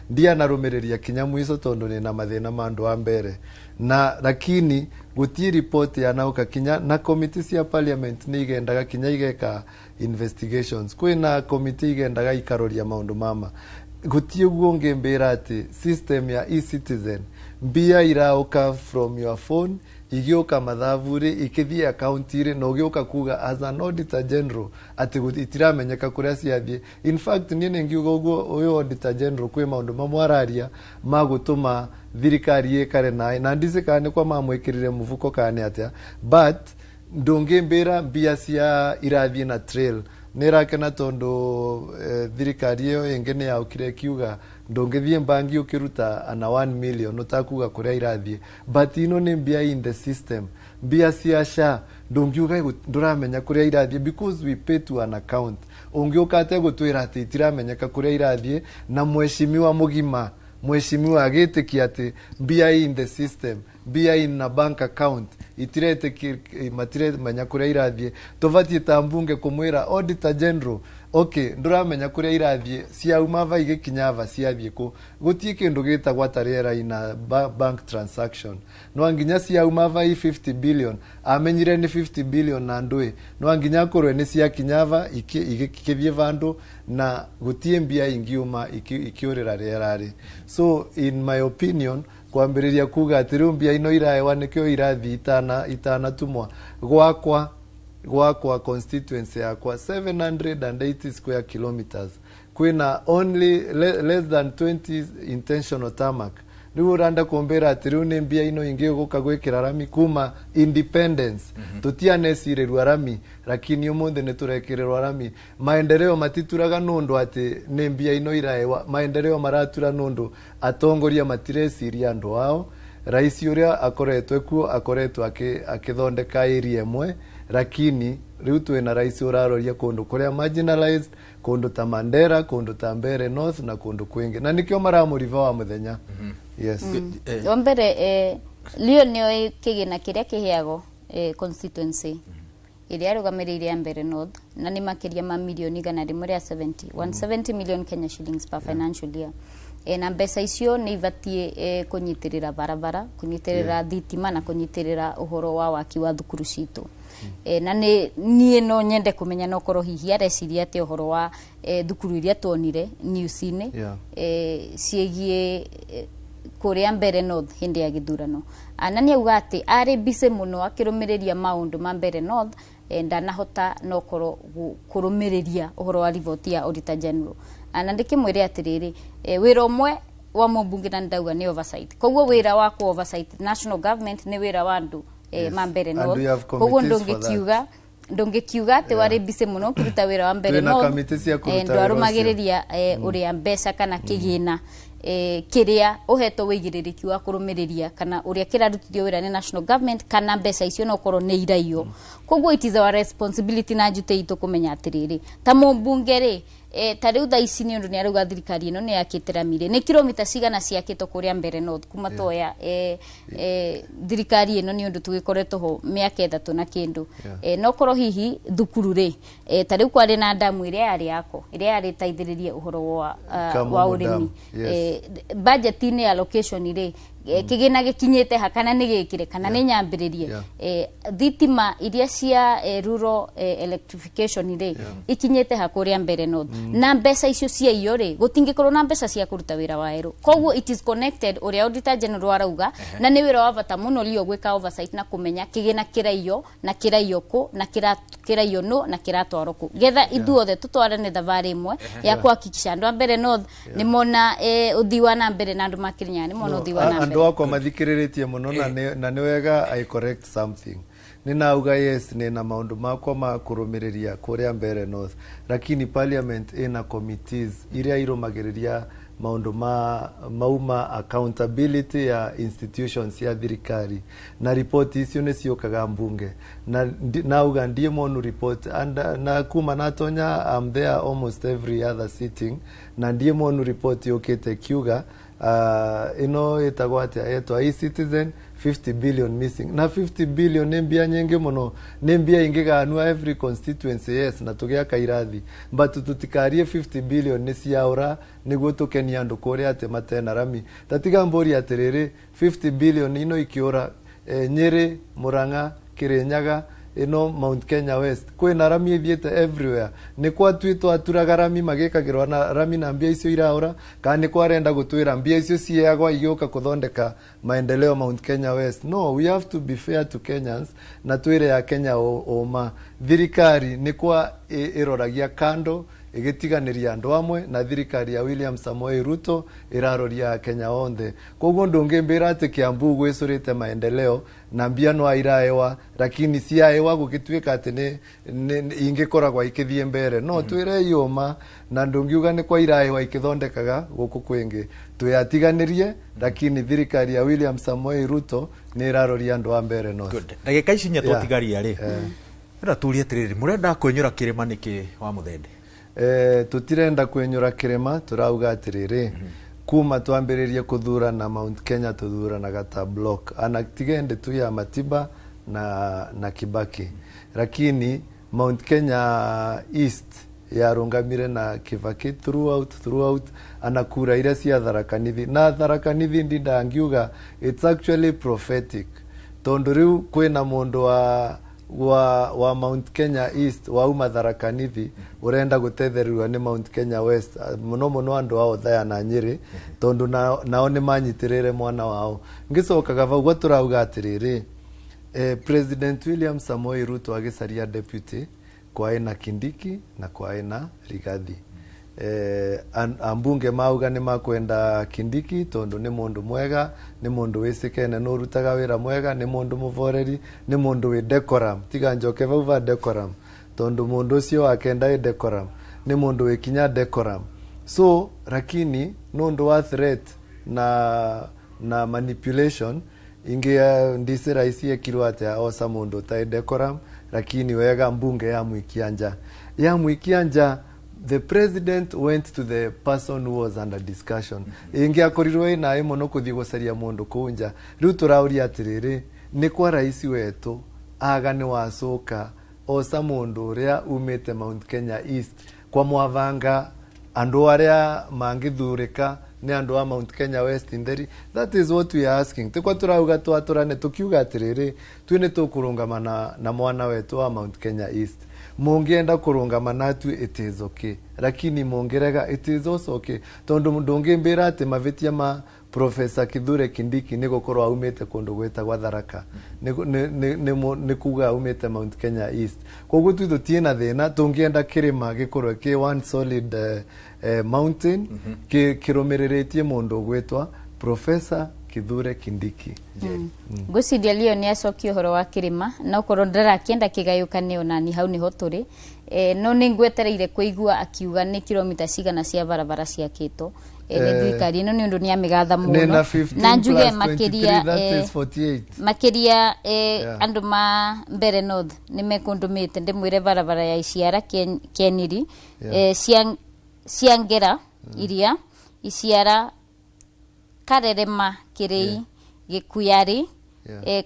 ndia narumiriria kinyamu iso tondu ni na mathina mandu wa mbere na lakini guti report ya nauka kinya na committee cia parliament ni igendaga kinya igeka investigations kwina committee igendaga ikaroria maundu mama guti uguo ngembera ati system ya e-citizen mbia irauka from your phone igioka mathavuri ikithia account ire no gioka kuga as an Auditor General ati itiramenyeka kuria ciathie in fact ni nengiuga uguo uyo Auditor General kwi maundu mamwararia magutuma thirikari yekare na ndizikane kwa mamwikirire muvuko kane atia but ndongembera mbia cia irathie na trail nirakena tondu thirikari iyo ingi ni yaukire kiuga ndungithie bangi ukiruta ana 1 million utakuga kuria irathie, but ino ni mbia in the system, mbia cia SHA ndungiuga nduramenya kuria irathie because we pay to an account. Ungiukate gutwira ati itiramenyeka kuria irathie na mheshimiwa mugima mheshimiwa agitikia ati mbia in the system, mbia in a bank account itirete matire menya kuria irathie, tuvatie tambunge kumwira auditor general okay nduramenya kuria irathie cia umava igikinyava ciathie ku gutie kindu gitagwa tariera ina bank transaction no nginya cia umava 50 billion amenyire ni 50 billion na ndui no nginya korwe ni cia kinyava ikithie vandu na gutie mbia ingiuma ikiurira rierari. So in my opinion kwambiriria kuga atiru mbia ino iraewa nikyo irathi itana tumwa gwakwa constituency yakwa 780 square kilometers kwina only less than 20 intentional tarmac. Riu randa kumbira atiru ni mbia ino ingi guka gwikira rami kuma independence tutianesirerwa rami lakini umuthi ni turekererwa rami. Maendeleo matituraga nundu ati ni mbia ino iraewa, maendeleo maratura nundu atongoria matiresiria andu ao. Rais uria akoretwe kuo akoretwe akithondeka area imwe, lakini riu twina rais uraroria kundu kuria marginalized, kundu ta Mandera, kundu ta Mbere North na kundu kwingi, na nikio maramuriva wa muthenya. Yes.
Ombere lio nio kigina kiria kiheago constituency iria rugamiriire Mbere North na ni makiria ma milioni gana rimwe ria 170 million Kenya shillings per financial year. Na mbesa icio ni ivatie kunyitirira barabara, kunyitirira thitima na kunyitirira uhoro wa waki wa thukuru citu. Na nie no nyende kumenya no koro hihi areciria ati uhoro wa thukuru iria tuonire news-ini ciegie kuria Mbere North hindi ya githurano. Na ni auga ati ari bise muno akirumiriria maundu ma Mbere North ndanahota no koro kurumiriria uhoro wa rivoti ya Auditor General. Na ndikimwire atiriri wira umwe wa mumbunge na ndauga ni oversight. Koguo wira wa ku oversight national government ni wira wa andu ma Mbere North. Koguo ndungikiuga ati wari bise muno kuruta wira wa Mbere North ndwarumagiriria uria mbeca kana kigina kiria uheto wigiririki wa kurumiriria kana uria kirarutithio wira ni national government kana mbeca icio no korwo ni iraio. Koguo it is our responsibility na njute itu kumenya atiriri ta mumbunge ri tariu tha ici ni undu ni aruga thirikari ino ni yakitira mire ni kilomita cigana ciakitwo kuria Mbere North kuma toya thirikari ino ni undu tugikoretwo ho miaka 3 na kindu no korwo hihi thukuru ri tariu kwari na damu iria yari yako iria yari taithiririe uhoro wa urimi budget ni allocation ri kigina gikinyite hakana ni gikire kana ni nyambiririe thitima iria cia rural electrification ri ikinyite hakuria Mbere North na mbeca icio cia iyo ri gutingikorwo na mbeca cia kuruta wira wa eru. Koguo it is connected uria Auditor General arauga na ni wira wa bata muno lio gwika oversight na kumenya kigina kiraiyo na kiraiyo ku na kiraiyo no na kiratwaro ku getha ithuothe tutwarane thavari imwe ya kuhakikisha andu a Mbere North ni mona uthiwa na mbere na andu makirinya ni mona uthiwa na
andu akwa mathikiritie muno na ni wega I correct something. Ninauga yes nina maundu makwa ma kurumiriria kuria Mbere North, lakini parliament ina committees iria irumagiriria maundu mauma accountability ya institutions ya thirikari na report icio ni ciokaga mbunge na nauga ndie monu report na kuma natonya I'm there almost every other sitting na ndie monu report yokete kiuga ino itagwa ati etwa e-citizen 50 billion missing na 50 billion ni mbia nyingi muno, ni mbia ingiganua every constituency yes na tugia kairathi but tutikarie 50 billion ni ciaura niguo tukenia andu kuria ati matena rami tatiga mbori atiriri 50 billion ino ikiura Nyeri, Murang'a, Kirinyaga ino Mount Kenya West kwina rami ithiete everywhere ni kwa twito aturaga rami magikagirwa na rami na mbia icio iraura kana ni kwa renda gutwira mbia icio ciagwa igioka kuthondeka maendeleo Mount Kenya West. No, we have to be fair to Kenyans na twire ya Kenya oma thirikari ni kwa iroragia kando igitiganiria andu amwe na thirikari ya William Samoei Ruto iraroria Kenya onthe. Koguo ndungimbira ati Kiambu gwicurite maendeleo na mbia no iraewa, lakini si aewa gugituika ati ni ingikoragwa ikithie mbere. No twire yoma na ndungiuga ni kwa iraewa ikithondekaga guku kwingi. Tuyatiganirie, lakini thirikari ya William Samoei Ruto ni iraroria andu a mbere no.
Good. Ndagika ici nya twatigaria ri. Ira turie tiriri murenda kwenyura kirima niki wa muthende.
Tutirenda kwenyura kirima, turauga atiriri. Kuma twambiririe kuthura na Mount Kenya tuthura na gata block. Ana tigende tu ya Matiba na Kibaki. Lakini Mount Kenya East yarungamire na Kibaki throughout anakura ira cia Tharaka Nithi. Na Tharaka Nithi ndangiuga it's actually prophetic. Tondu riu kwina mundu wa Mount Kenya East wa Tharaka Nithi urenda gutetherwa ni Mount Kenya West muno andu ao Thaya na Nyeri tondu nao ni manyitirire mwana wao. Ngicokaga vau turauga atiriri President William Samoei Ruto agicaria deputy kwa ina Kindiki na kwa ina Rigathi. Ambunge mauga ni makwenda Kindiki tondu ni mundu mwega, ni mundu wisikene no rutaga wira mwega, ni mundu muvoreri, ni mundu wi decorum. Tiga njoke vauva decorum tondu mundu ucio akenda decorum, ni mundu wi kinya decorum. So lakini nundu wa threat na manipulation ingi ndise raisi ekirwa ati osa mundu ta decorum, lakini wega mbunge ya mwikianja the president went to the person who was under discussion. Ingi akorirwe na imo no kuthi gucaria mundu kunja. Riu turauria atiriri ni kwa raisi wetu agane wacoka osa mundu uria umite Mount Kenya East kwa mwavanga andu aria mangithurika ni andu a Mount Kenya West inderi. That is what we are asking. Tikwa turauga twaturane tukiuga atiriri twine tukurungamana na mwana wetu wa Mount Kenya East. Mungienda kurungama natu it is okay, lakini mungirega it is also okay. Tondu ndungimbira ati mavitia ma Professor Kithure Kindiki ni gukorwa umite kundu gweta gwa Tharaka ni kuga umite Mount Kenya East. Koguo tu tiena thina tungienda kirima gikorwe ki one solid mountain kirumiriritie mundu gwetwa Professor Kithure Kindiki.
Gucidia lio ni acokio horo wa kirima no korwo ndarakienda kigayukanio na ni hau ni hoturi no ningwetereire kuigua akiuga ni kilomita cigana cia barabara ciakitwo ni thirikari no ni undu ni amigatha muno na njuge makiria andu ma mbere north ni mekundumite ndimwire barabara ya Isiara Keniri ciangera iria Isiara Karerema Kirei Gikuyari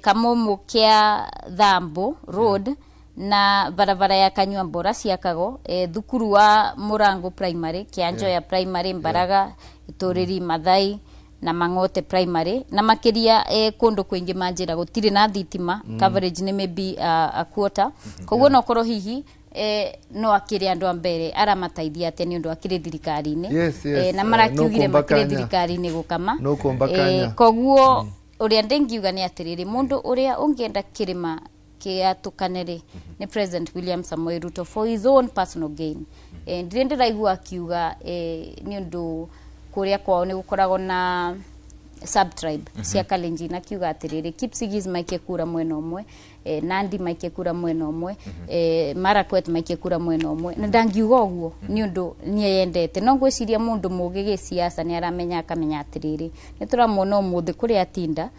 Kamumu kia Thambo Road na barabara ya Kanyuambora ciakago thukuru wa Murango Primary Kianjo ya Primary Mbaraga Ituriri Mathai na Mangote Primary na makiria kundu kwingi manjira gutiri na thitima coverage ni maybe a quarter koguo no korwo hihi no akiri andu ambere ara mataithia ate ni undu akiri thirikari-ini na marakiugire makiri thirikari-ini gukama koguo uria ndingiuga ni atiriri mundu uria ungienda kirima kiatukanere ni President William Samoei Ruto for his own personal gain ndire raigua akiuga ni undu kuria kwao ni gukoragwo na subtribe cia Kalenjin akiuga atiriri Kipsigis maikie kura mwena umwe Nandi maikie kura mwena umwe Marakwet maikie kura mwena umwe na ndangiuga uguo ni undu ni yendete no gwiciria mundu mugi siasa ni aramenya akamenya atiriri ni turamona umuthi kuri atinda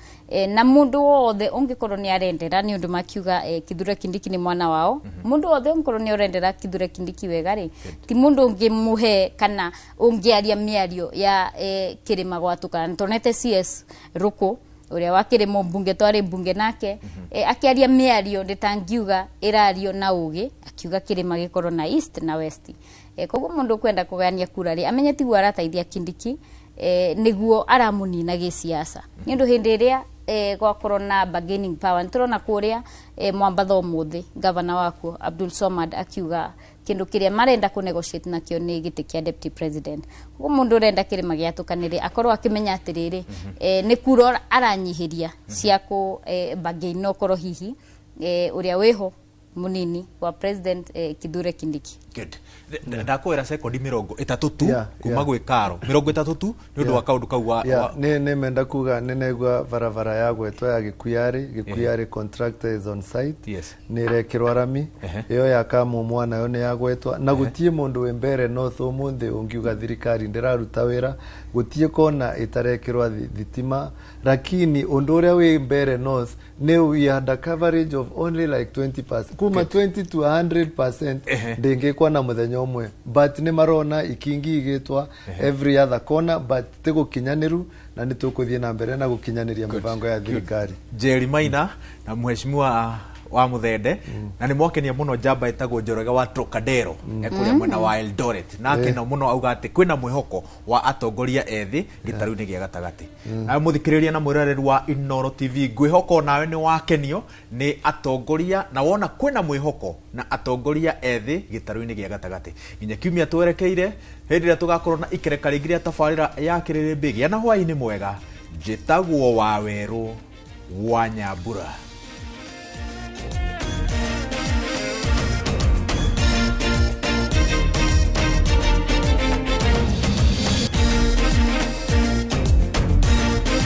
na mundu wothe ungikorwo ni arendera ni undu makiuga Kithure Kindiki ni mwana wao mundu wothe ungikorwo ni urendera Kithure Kindiki wega ri ti mundu ungimuhe kana ungiaria miario ya kirima gwatukana tonete CS Ruko uria wakire mbunge twari mbunge nake akiaria miario nditangiuga irario na ugi akiuga kirima gikorwo na east na west koguo mundu kwenda kugania kura ri amenye tigwa arataithia Kindiki niguo aramunina gisiasa ni undu hindi iria gwakorwo na bargaining power nturona kuria mwambatho muthi governor wako Abdul Somad akiuga kindu kiria marenda ku negotiate nakio ni giti kia deputy president koguo mundu urenda kirima giatukanire akorwo akimenya atiriri ni kura aranyihiria cia ku bargain no korwo hihi uria wiho munini wa president Kithure Kindiki.
Good. Ndakwira sekondi 30 kuma gwi Karo 30 tu ni undu wa kaundu kau wa
ne menda kuga nenegwa varavara ya gwetwa ya Gikuyari contractor is on site.
Yes.
Ni rekirwa rami iyo ya kamu mwana yo ne ya gwetwa na gutie mundu wembere north umundi ungiuga thirikari ndiraruta wira gutie kona itarekirwa thitima lakini undu uria wi mbere north ne we had a coverage of only like 20%. Kuma 20 to 100% ndingikwa na muthenya umwe but ni marona ikingi igitwa every other corner but tigukinyaniru na nitukuthie na mbere na gukinyaniria mibango ya thirikari.
Jerry Maina na mheshimiwa wa Muthende na ni mwakenia muno jamba etagwo Njoroge wa Trocadero ekuria mwena wa Eldoret nake no muno auga ati kwina mwihoko wa atongoria ethi gitaru-ini gia gatagati na muthikiriria na mwirareru wa Inoro TV ngwihoko nawe ni wakenio ni atongoria na wona kwina mwihoko na atongoria ethi gitaru-ini gia gatagati nginya kiumia twerekeire hindi ria tugakorwo na ikereka ringiria tabarira ya kiriri big yana hwaini mwega njitagwo wa Weru wa Nyambura.